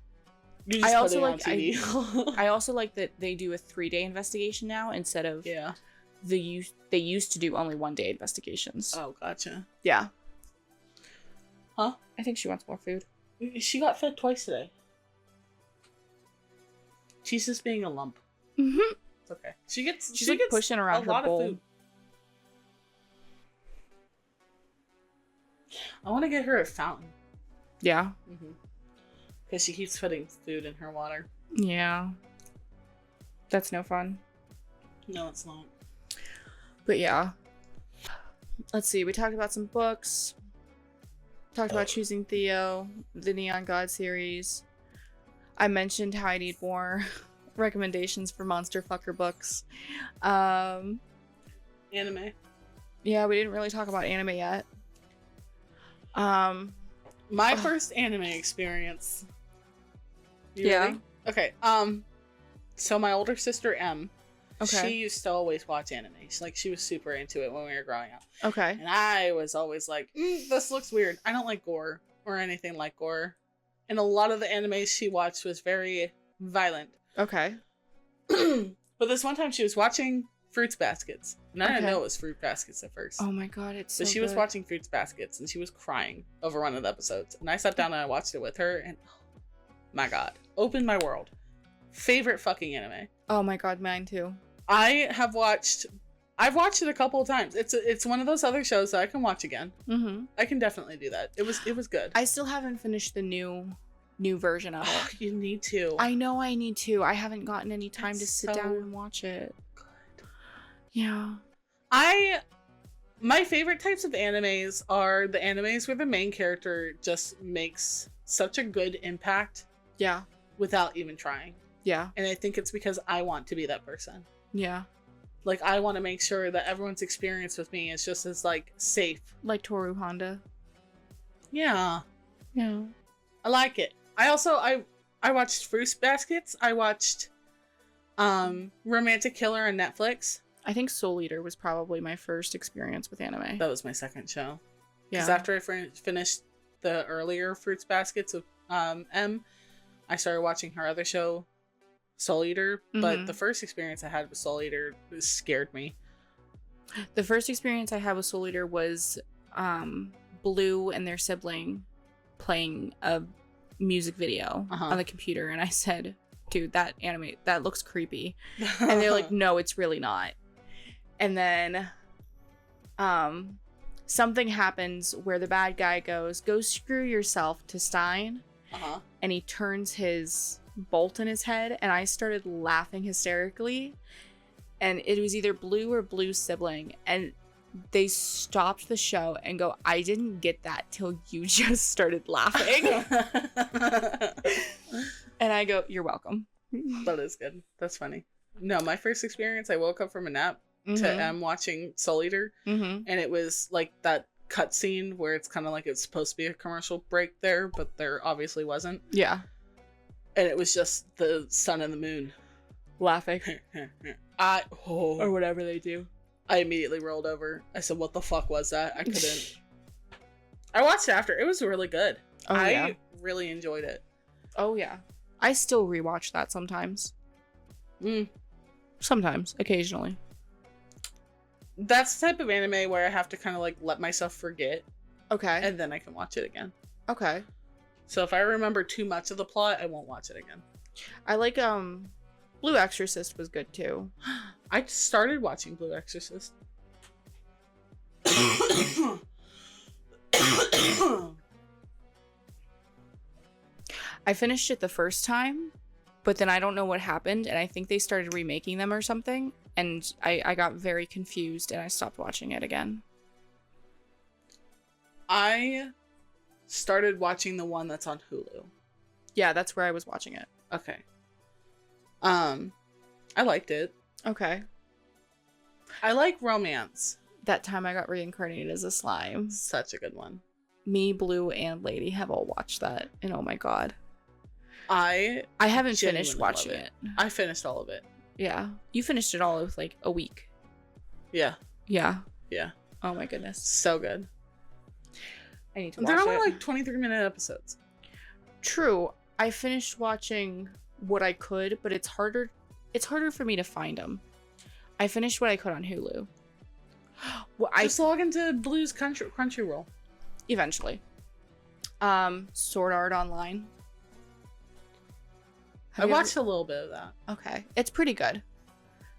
You just put it on TV. I also like that they do a 3-day investigation now instead of Yeah. they used to do only 1-day investigations. Oh, gotcha. Yeah. Huh? I think she wants more food. She got fed twice today. She's just being a lump. Mm-hmm. It's okay. She's like pushing around her bowl. Of food. I want to get her a fountain. Yeah. Because she keeps putting food in her water. Yeah. That's no fun. No, it's not. But yeah. Let's see. We talked about some books. Talked about Choosing Theo, the Neon God series. I mentioned how I need more recommendations for monster fucker books. Anime. Yeah, we didn't really talk about anime yet. My first anime experience. You Yeah. ready? Okay. So my older sister M, Okay. she used to always watch anime. She was super into it when we were growing up. Okay. And I was always like, this looks weird. I don't like gore or anything like gore. And a lot of the animes she watched was very violent. Okay. But this one time she was watching Fruits Baskets. And I didn't Okay. know it was Fruit Baskets at first. Oh my god, it's so But she was good. watching Fruits Baskets and she was crying over one of the episodes. And I sat down and I watched it with her and oh my god. Opened my world. Favorite fucking anime. Oh my god, mine too. I've watched it a couple of times. It's one of those other shows that I can watch again. Mm-hmm. I can definitely do that. It was good. I still haven't finished the new version of it. You need to. I know I need to. I haven't gotten any time to It's sit so down and watch it. good. Yeah. My favorite types of animes are the animes where the main character just makes such a good impact Yeah. without even trying. Yeah. And I think it's because I want to be that person. Yeah. Like, I want to make sure that everyone's experience with me is just as, like, safe. Like Toru Honda. Yeah. Yeah. I like it. I watched Fruits Baskets. I watched Romantic Killer on Netflix. I think Soul Eater was probably my first experience with anime. That was my second show. Yeah. Because after I finished the earlier Fruits Baskets with M, I started watching her other show, Soul Eater. But Mhm. the first experience I had with Soul Eater scared me. The first experience I had with Soul Eater was Blue and their sibling playing a music video on the computer, and I said, dude, that anime, that looks creepy. And they're like, no, it's really not. And then something happens where the bad guy goes, go screw yourself to Stein. And he turns his bolt in his head, and I started laughing hysterically. And it was either Blue or Blue's sibling, and they stopped the show and go, I didn't get that till you just started laughing. And I go, you're welcome. That is good. That's funny. No, my first experience, I woke up from a nap to M watching Soul Eater, and it was like that cutscene where it's kind of like it's supposed to be a commercial break there, but there obviously wasn't. Yeah. And it was just the sun and the moon Laughing. or whatever they do. I immediately rolled over. I said, what the fuck was that? I couldn't. I watched it after. It was really good. Oh, yeah. I really enjoyed it. Oh, yeah. I still rewatch that sometimes. Sometimes. Occasionally. That's the type of anime where I have to kind of like let myself forget. Okay. And then I can watch it again. Okay. So if I remember too much of the plot, I won't watch it again. I like Blue Exorcist was good too. I started watching Blue Exorcist. I finished it the first time, but then I don't know what happened, and I think they started remaking them or something, and I got very confused and I stopped watching it again. I started watching the one that's on Hulu. Yeah, that's where I was watching it. Okay. I liked it. Okay. I like romance. That time I got reincarnated as a slime. Such a good one. Me, Blue, and Lady have all watched that, and oh my god. I haven't finished genuinely watching love it. I finished all of it. Yeah. You finished it all with like a week. Yeah. Yeah. Yeah. Oh my goodness. So good. I need to watch They're it. only like 23-minute episodes. True. I finished watching what I could, but it's harder for me to find them. I finished what I could on Hulu. Well, Just log into Blue's Crunchyroll. Eventually. Sword Art Online. I watched a little bit of that. Okay. It's pretty good.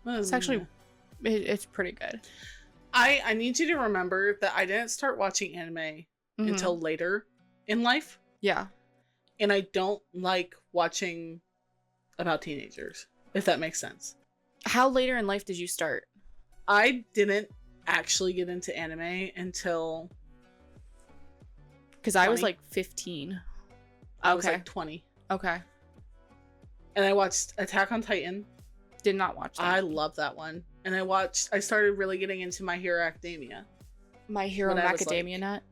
It's actually it's pretty good. I need you to remember that I didn't start watching anime until later in life. Yeah. And I don't like watching about teenagers, if that makes sense. How later in life did you start? I didn't actually get into anime until... Because I was like 15. I was like 20. Okay. And I watched Attack on Titan. Did not watch that. I love that one. And I started really getting into My Hero Academia. My Hero Macadamia Nut.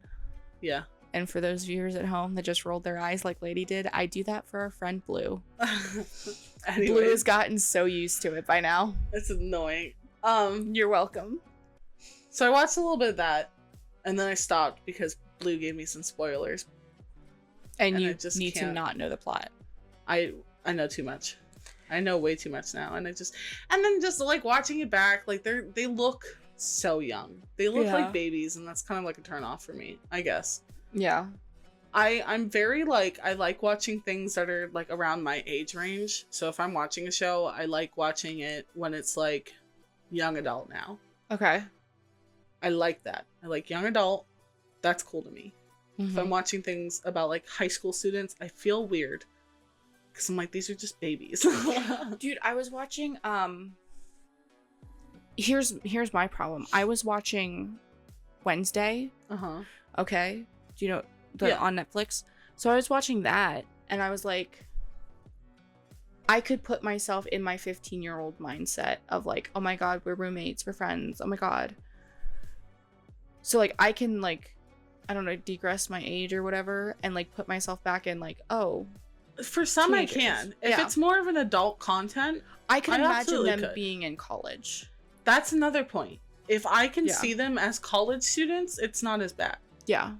Yeah. And for those viewers at home that just rolled their eyes like Lady did, I do that for our friend Blue. Blue has gotten so used to it by now. It's annoying. You're welcome. So I watched a little bit of that, and then I stopped because Blue gave me some spoilers. And you just need to not know the plot. I know too much. I know way too much now, and then just like watching it back, like they look so young. They look like babies, and that's kind of like a turn off for me, I guess. Yeah. I'm very like, I like watching things that are like around my age range. So if I'm watching a show, I like watching it when it's like young adult now. Okay. I like that. I like young adult. That's cool to me. If I'm watching things about like high school students, I feel weird. Because I'm like, these are just babies. Dude, I was watching, here's my problem. I was watching Wednesday. Okay. Do you know on Netflix? So I was watching that, and I was like, I could put myself in my 15-year-old mindset of like, oh my god, we're roommates, we're friends, oh my god. So like I can like, I don't know, digress my age or whatever, and like put myself back in like, oh, for some teenagers. I can. If it's more of an adult content, I can imagine them being in college. That's another point. If I can see them as college students, it's not as bad. Yeah.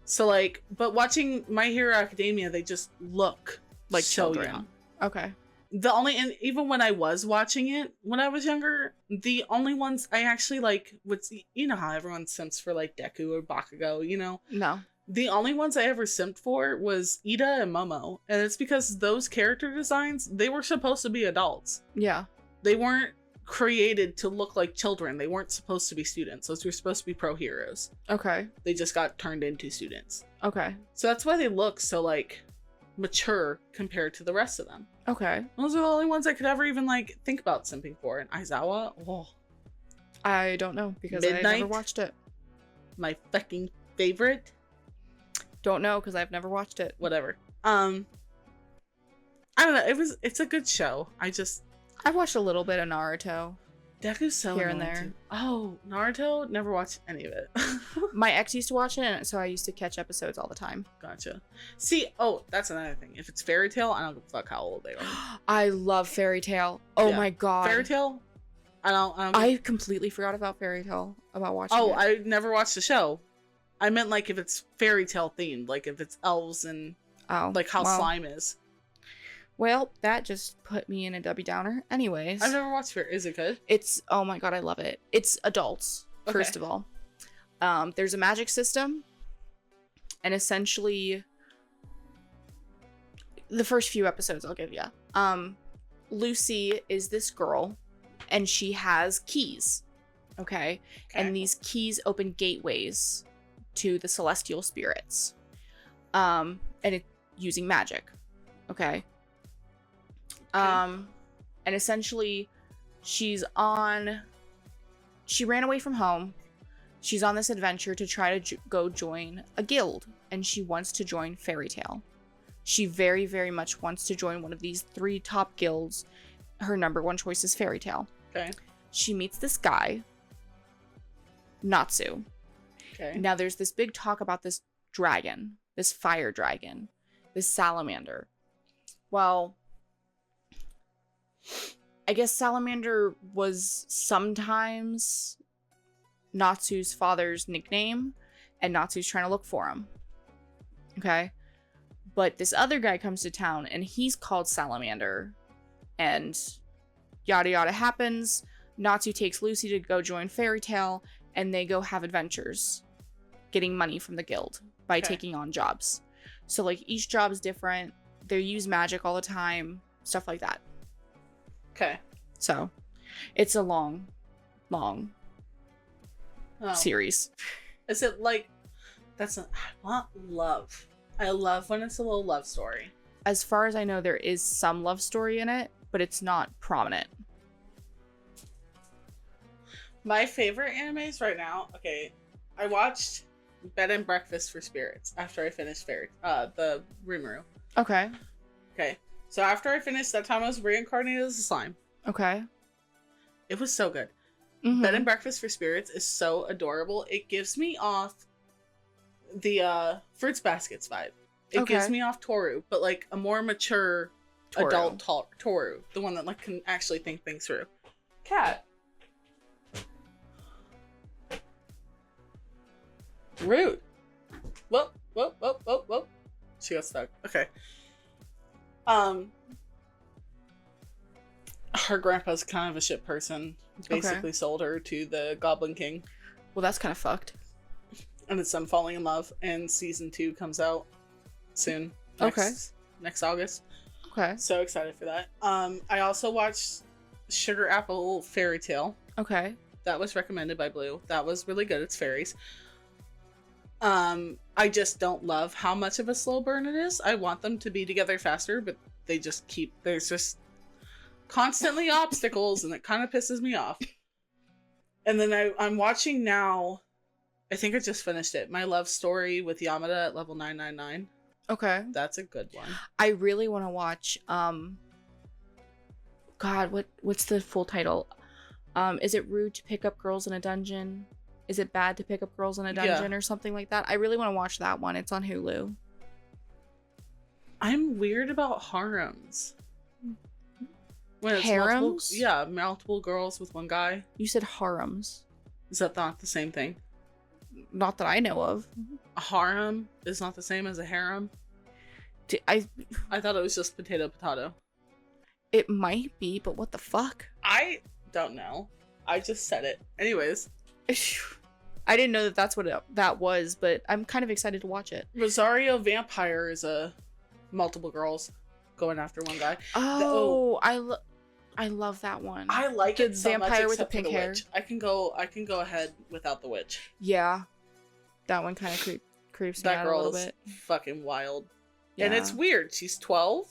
So like, but watching My Hero Academia, they just look like so children. young. Okay. And even when I was watching it when I was younger, the only ones I actually like was, you know how everyone simps for like Deku or Bakugo, you know? No. The only ones I ever simped for was Ida and Momo. And it's because those character designs, they were supposed to be adults. Yeah. They weren't created to look like children. They weren't supposed to be students. Those were supposed to be pro heroes. Okay. They just got turned into students. Okay. So that's why they look so like mature compared to the rest of them. Okay. Those are the only ones I could ever even like think about simping for. And Aizawa, I don't know because I never watched it. My fucking favorite. Don't know because I've never watched it. Whatever. I don't know. It's a good show. I watched a little bit of Naruto. Deku's so here and there. Too. Oh, Naruto? Never watched any of it. My ex used to watch it, and so I used to catch episodes all the time. Gotcha. See, that's another thing. If it's Fairy Tail, I don't give a fuck how old they are. I love Fairy Tail. Oh my god. Fairy Tail? I completely forgot about Fairy Tail. About watching it. I never watched the show. I meant like if it's Fairy Tail themed, like if it's elves and like how slime is. Well, that just put me in a Debbie Downer. Anyways. I've never watched Fairy. Is it good? Oh my god, I love it. It's adults, first of all. There's a magic system. And essentially, the first few episodes I'll give you. Lucy is this girl, and she has keys. Okay? And these keys open gateways to the celestial spirits. And it using magic. Okay? And essentially she ran away from home. She's on this adventure to try to go join a guild, and she wants to join Fairy Tale. She very, very much wants to join one of these 3 top guilds. Her number 1 choice is Fairy Tale. Okay. She meets this guy, Natsu. Okay. Now there's this big talk about this dragon, this fire dragon, this salamander. Well, I guess salamander was sometimes Natsu's father's nickname, and Natsu's trying to look for him. Okay? But this other guy comes to town, and he's called Salamander, and yada yada happens. Natsu takes Lucy to go join Fairy Tale, and they go have adventures, getting money from the guild by taking on jobs. So, like, each job is different. They use magic all the time, stuff like that. Okay. So, it's a long series. Is it like, I want love. I love when it's a little love story. As far as I know, there is some love story in it, but it's not prominent. My favorite animes right now, okay, I watched Bed and Breakfast for Spirits after I finished the Rimuru. Okay. Okay, so after I finished that time I was reincarnated as a slime. Okay. It was so good. Mm-hmm. Bed and Breakfast for Spirits is so adorable. It gives me off the Fruits Baskets vibe. It gives me off Toru, but like a more mature adult Toru. The one that like can actually think things through. Cat. Rude. Whoop. She got stuck. Okay. Her grandpa's kind of a shit person. Basically sold her to the Goblin King. Well, that's kind of fucked. And it's them falling in love, and season 2 comes out soon. Next August. Okay. So excited for that. I also watched Sugar Apple Fairy Tale. Okay. That was recommended by Blue. That was really good. It's fairies. I just don't love how much of a slow burn it is. I want them to be together faster, but they just there's just constantly obstacles, and it kind of pisses me off. And then I'm watching now, I think I just finished it, My Love Story with Yamada at level 999. Okay. That's a good one. I really want to watch, God, what's the full title? Is it rude to pick up girls in a dungeon? Is it bad to pick up girls in a dungeon or something like that? I really want to watch that one. It's on Hulu. I'm weird about harems. When it's Harems? Multiple girls with one guy. You said harems. Is that not the same thing? Not that I know of. A harem is not the same as a harem? I thought it was just potato. It might be, but what the fuck? I don't know. I just said it. Anyways. I didn't know that's what that was, but I'm kind of excited to watch it. Rosario Vampire is a multiple girls going after one guy. I love that one. I like the it so vampire much, with the except for pink the hair. witch. I can go ahead without the witch. Yeah, that one kind of creeps me out a little bit. Fucking wild. Yeah. And it's weird. She's 12,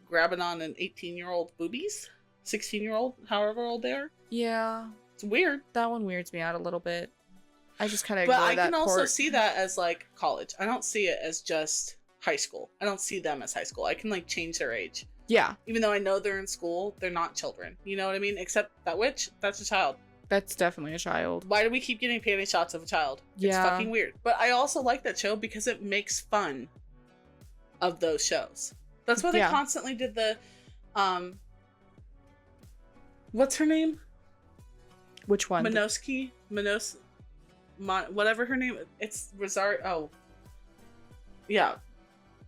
grabbing on an 18-year-old boobies, 16-year-old, however old they are. Yeah, it's weird. That one weirds me out a little bit. I just kind of. But I can also see that as like college. I don't see it as just high school. I don't see them as high school. I can like change their age. Yeah. Even though I know they're in school, they're not children. You know what I mean? Except that witch, that's a child. That's definitely a child. Why do we keep getting panty shots of a child? Yeah. It's fucking weird. But I also like that show because it makes fun of those shows. That's why they constantly did the what's her name? Which one? Whatever her name. It's Rosario. Oh. Yeah.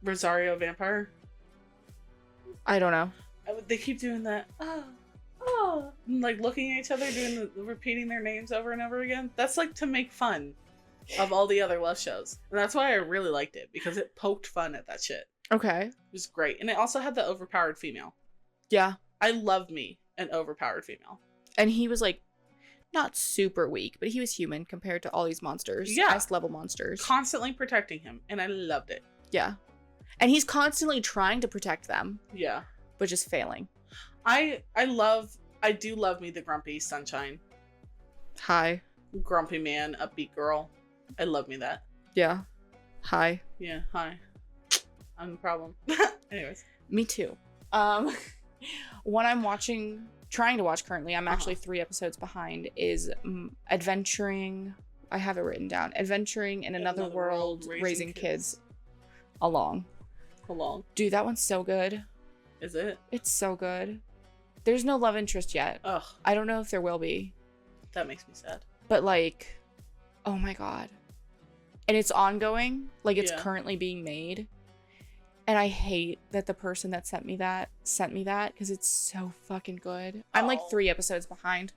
Rosario Vampire. I don't know. They keep doing that. Like looking at each other, repeating their names over and over again. That's like to make fun of all the other love shows. And that's why I really liked it, because it poked fun at that shit. Okay. It was great. And it also had the overpowered female. Yeah. I love me an overpowered female. And he was like not super weak, but he was human compared to all these monsters. Yeah. S level monsters. Constantly protecting him, and I loved it. Yeah. And he's constantly trying to protect them. Yeah. But just failing. I do love me the grumpy sunshine. Hi. Grumpy man, upbeat girl. I love me that. Yeah. Hi. Yeah, hi. I'm the problem. Anyways. Me too. One I'm trying to watch currently, I'm actually 3 episodes behind, is Adventuring. I have it written down. Adventuring in Another World, Raising Kids. Along. Dude, that one's so good. Is it? It's so good. There's no love interest yet. Ugh. I don't know if there will be. That makes me sad. But like, oh my god. And it's ongoing. Like, it's currently being made. And I hate that the person that sent me that because it's so fucking good. I'm like 3 episodes behind.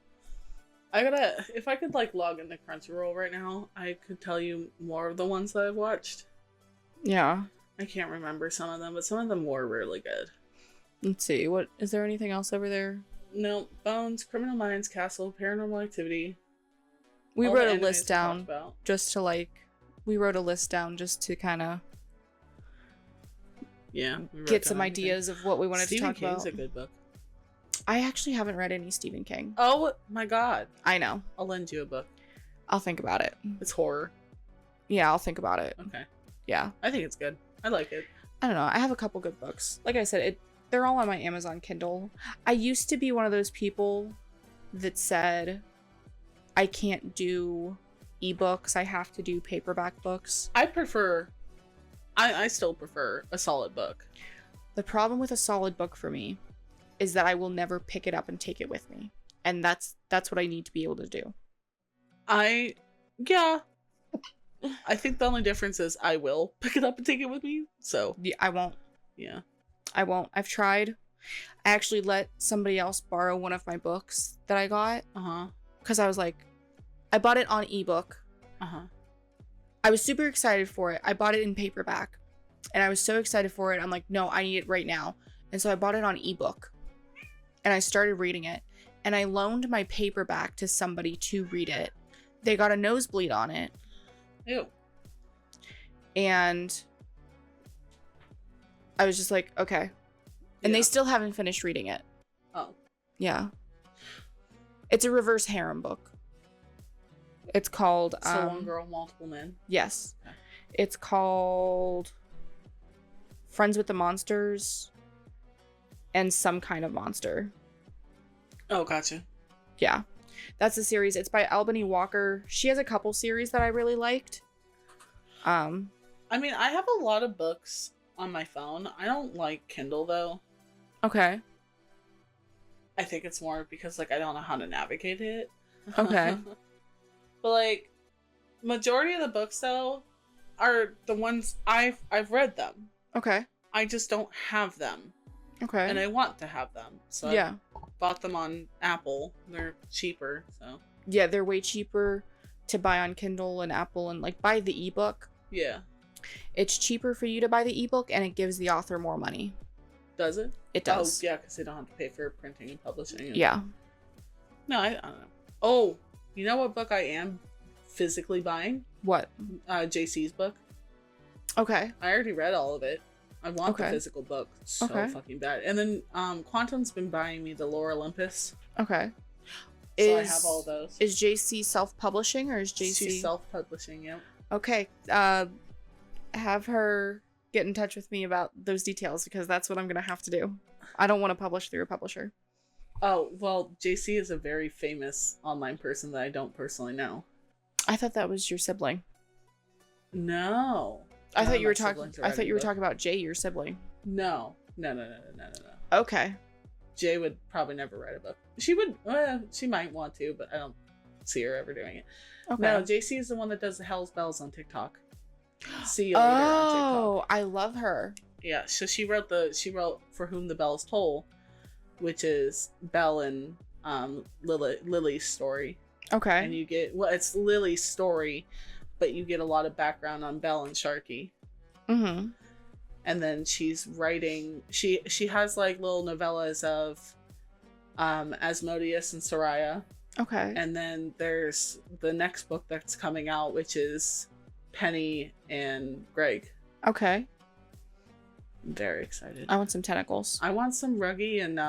If I could like log into Crunchyroll right now, I could tell you more of the ones that I've watched. Yeah. I can't remember some of them, but some of them were really good. Let's see. What is there anything else over there? No, Bones, Criminal Minds, Castle, Paranormal Activity. We wrote a list down just to kind of get some ideas of what we wanted to talk about. Stephen King's a good book. I actually haven't read any Stephen King. Oh my god. I know. I'll lend you a book. I'll think about it. It's horror. Yeah, I'll think about it. Okay. Yeah. I think it's good. I like it. I don't know. I have a couple good books. Like I said, they're all on my Amazon Kindle. I used to be one of those people that said I can't do ebooks. I have to do paperback books. I still prefer a solid book. The problem with a solid book for me is that I will never pick it up and take it with me. And that's what I need to be able to do. I think the only difference is I will pick it up and take it with me. So yeah, I won't. Yeah. I won't. I've tried. I actually let somebody else borrow one of my books that I got. Because I was like, I bought it on ebook. I was super excited for it. I bought it in paperback. And I was so excited for it. I'm like, no, I need it right now. And so I bought it on ebook. And I started reading it. And I loaned my paperback to somebody to read it. They got a nosebleed on it. Ew. And I was just like, okay. And they still haven't finished reading it. Oh. Yeah. It's a reverse harem book. It's called... So One Girl, Multiple Men? Yes. Okay. It's called Friends with the Monsters and Some Kind of Monster. Oh, gotcha. Yeah. That's the series. It's by Albany Walker. She has a couple series that I really liked. I mean, I have a lot of books on my phone. I don't like Kindle, though. Okay. I think it's more because, like, I don't know how to navigate it. Okay. But, like, majority of the books, though, are the ones I've read them. Okay. I just don't have them. Okay. And I want to have them. So yeah. I bought them on Apple. They're cheaper, so. Yeah, they're way cheaper to buy on Kindle and Apple and, like, buy the ebook. Yeah. It's cheaper for you to buy the ebook and it gives the author more money. Does it? It does. Oh, yeah, because they don't have to pay for printing and publishing. And... Yeah. No, I don't know. Oh, you know what book I am physically buying? What? JC's book. Okay. I already read all of it. I want the physical book so fucking bad. And then Quantum's been buying me the Lore Olympus. Okay. So I have all those. Is JC self-publishing or is JC... She's self-publishing, yeah. Okay. Have her get in touch with me about those details because that's what I'm going to have to do. I don't want to publish through a publisher. Oh, well, JC is a very famous online person that I don't personally know. I thought that was your sibling. No. I thought you were talking about Jay, your sibling. No. Okay. Jay would probably never write a book. She might want to, but I don't see her ever doing it. Okay. No, JC is the one that does the Hell's Bells on TikTok. See you later on TikTok. Oh, I love her. Yeah, so she wrote For Whom the Bells Toll, which is Belle and Lily's story. Okay. And you get it's Lily's story, but you get a lot of background on Belle and Sharky. Mm-hmm. And then she's writing she has like little novellas of Asmodeus and Soraya. Okay. And then there's the next book that's coming out, which is Penny and Greg. Okay. I'm very excited. I want some tentacles. I want some Ruggy and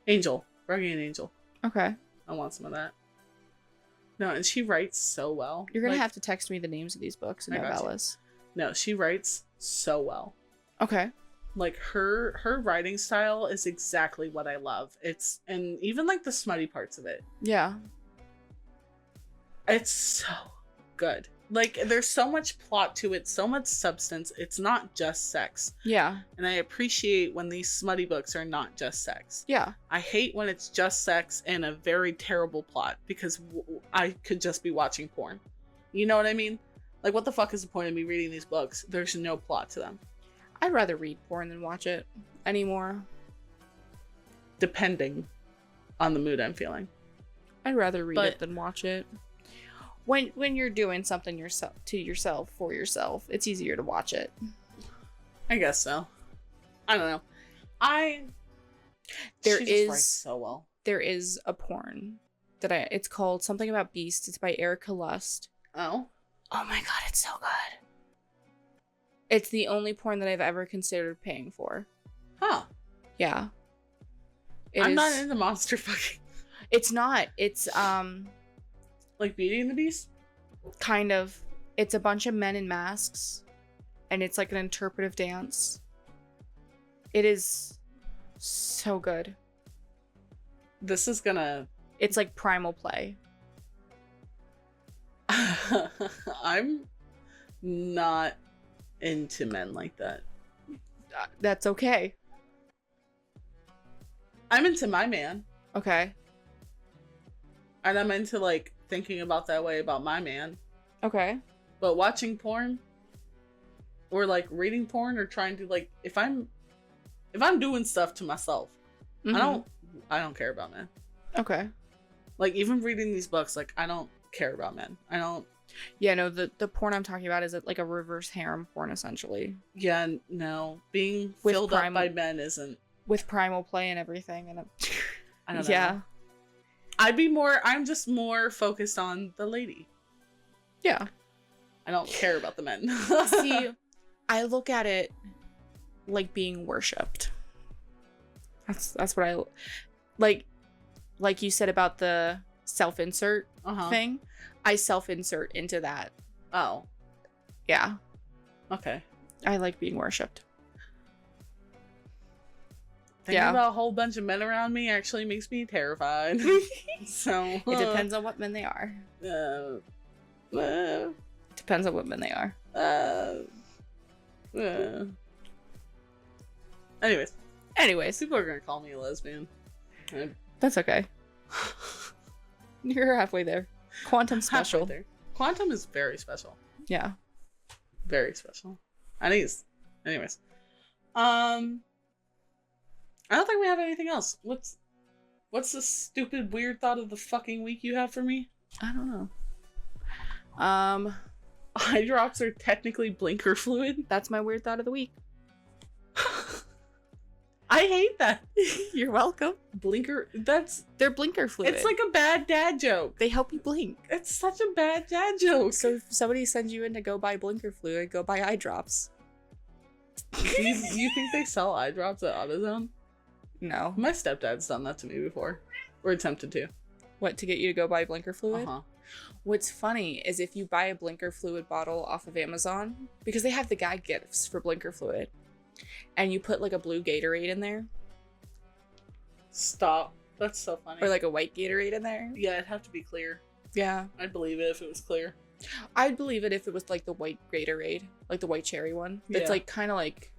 Angel. Ruggy and Angel. Okay. I want some of that. No, and she writes so well. You're gonna have to text me the names of these books and novellas. No, she writes so well. Okay. Like her writing style is exactly what I love. It's, and even like the smutty parts of it. Yeah. It's so good. Like there's so much plot to it, so much substance. It's not just sex. Yeah. And I appreciate when these smutty books are not just sex. Yeah. I hate when it's just sex and a very terrible plot, because I could just be watching porn. You know what I mean? Like, what the fuck is the point of me reading these books? There's no plot to them. I'd rather read porn than watch it anymore. Depending on the mood I'm feeling. I'd rather read it than watch it. When you're doing something for yourself, it's easier to watch it. I guess so. I don't know. She just writes so well. There is a porn that it's called something about Beast. It's by Erica Lust. Oh my god, it's so good. It's the only porn that I've ever considered paying for. Huh. Yeah. I'm not into monster fucking. It's not. It's like Beauty and the Beast? Kind of. It's a bunch of men in masks, and it's like an interpretive dance. It is so good. This is gonna... It's like primal play. I'm not into men like that. That's okay. I'm into my man. Okay. And I'm into, like, thinking about that way about my man. Okay. But watching porn, or like reading porn, or trying to, like, if I'm doing stuff to myself, I don't care about men. Okay. Like, even reading these books, like, I don't care about men. I don't. Yeah, no, the porn I'm talking about is like a reverse harem porn, essentially. Yeah, no. Being filled up by men isn't. With primal play and everything. And I don't know. Yeah. I'm just more focused on the lady. Yeah. I don't care about the men. See, I look at it like being worshipped. That's what I like you said about the self-insert thing. I self-insert into that. Oh. Yeah. Okay. I like being worshipped. Thinking about a whole bunch of men around me actually makes me terrified. So it depends on what men they are. Depends on what men they are. Anyways, people are gonna call me a lesbian. That's okay. You're halfway there. Quantum special. There. Quantum is very special. Yeah. Very special. Anyways. I don't think we have anything else. What's the stupid weird thought of the fucking week you have for me? I don't know. Eye drops are technically blinker fluid. That's my weird thought of the week. I hate that. You're welcome. Blinker, they're blinker fluid. It's like a bad dad joke. They help you blink. It's such a bad dad joke. So if somebody sends you in to go buy blinker fluid, go buy eye drops. you think they sell eye drops at AutoZone? No. My stepdad's done that to me before. Or attempted to. What, to get you to go buy blinker fluid? Uh-huh. What's funny is if you buy a blinker fluid bottle off of Amazon, because they have the gag gifts for blinker fluid, and you put like a blue Gatorade in there. Stop. That's so funny. Or like a white Gatorade in there. Yeah, it'd have to be clear. Yeah. I'd believe it if it was clear. I'd believe it if it was like the white Gatorade, like the white cherry one. That's like kind of like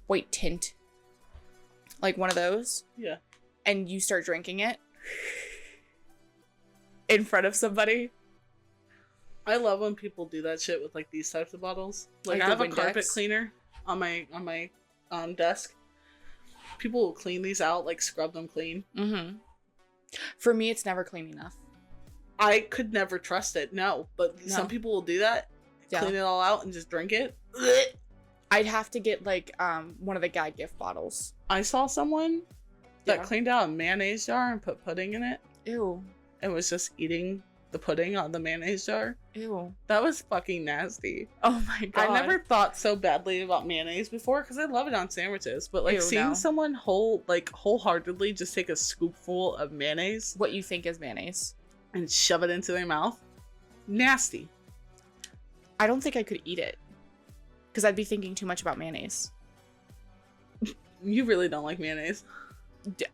white tint. Like one of those. Yeah. And you start drinking it in front of somebody. I love when people do that shit with like these types of bottles. Like I have a carpet cleaner on my desk. People will clean these out, like scrub them clean. Mm-hmm. For me, it's never clean enough. I could never trust it. No, but some people will do that, clean it all out, and just drink it. I'd have to get like one of the guy gift bottles. I saw someone that Yeah. cleaned out a mayonnaise jar and put pudding in it Ew. and was just eating the pudding out of the mayonnaise jar. Ew. That was fucking nasty. Oh my god. I never thought so badly about mayonnaise before because I love it on sandwiches, but like Ew, seeing no. someone wholeheartedly just take a scoopful of mayonnaise What you think is mayonnaise? and shove it into their mouth, nasty. I don't think I could eat it. Because I'd be thinking too much about mayonnaise. You really don't like mayonnaise.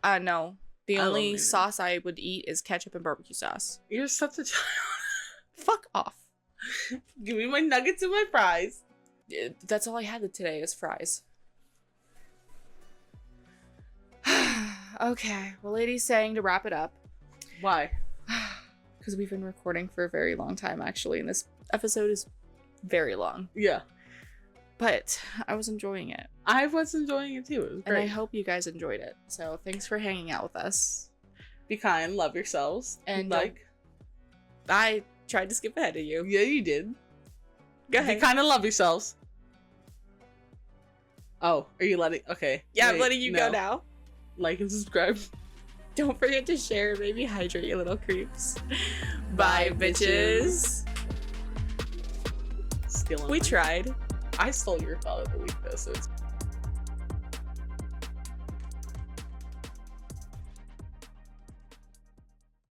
No. The I love only mayonnaise. sauce I would eat is ketchup and barbecue sauce. You're such a child. Fuck off. Give me my nuggets and my fries. That's all I had today is fries. Okay. Well, lady's saying to wrap it up. Why? Because we've been recording for a very long time, actually. And this episode is very long. Yeah. But I was enjoying it. I was enjoying it too. It was And I great. hope you guys enjoyed it. So thanks for hanging out with us. Be kind, love yourselves. And like, I tried to skip ahead of you. yeah, you did. Go Be ahead. kind and love yourselves. Oh, are you letting? Okay. Yeah, I'm Wait, letting you no. go now. Like and subscribe. Don't forget to share. Maybe hydrate, you little creeps. Bye, Bye, bitches. Stealing. We tried. I stole your thought of the week though, so it's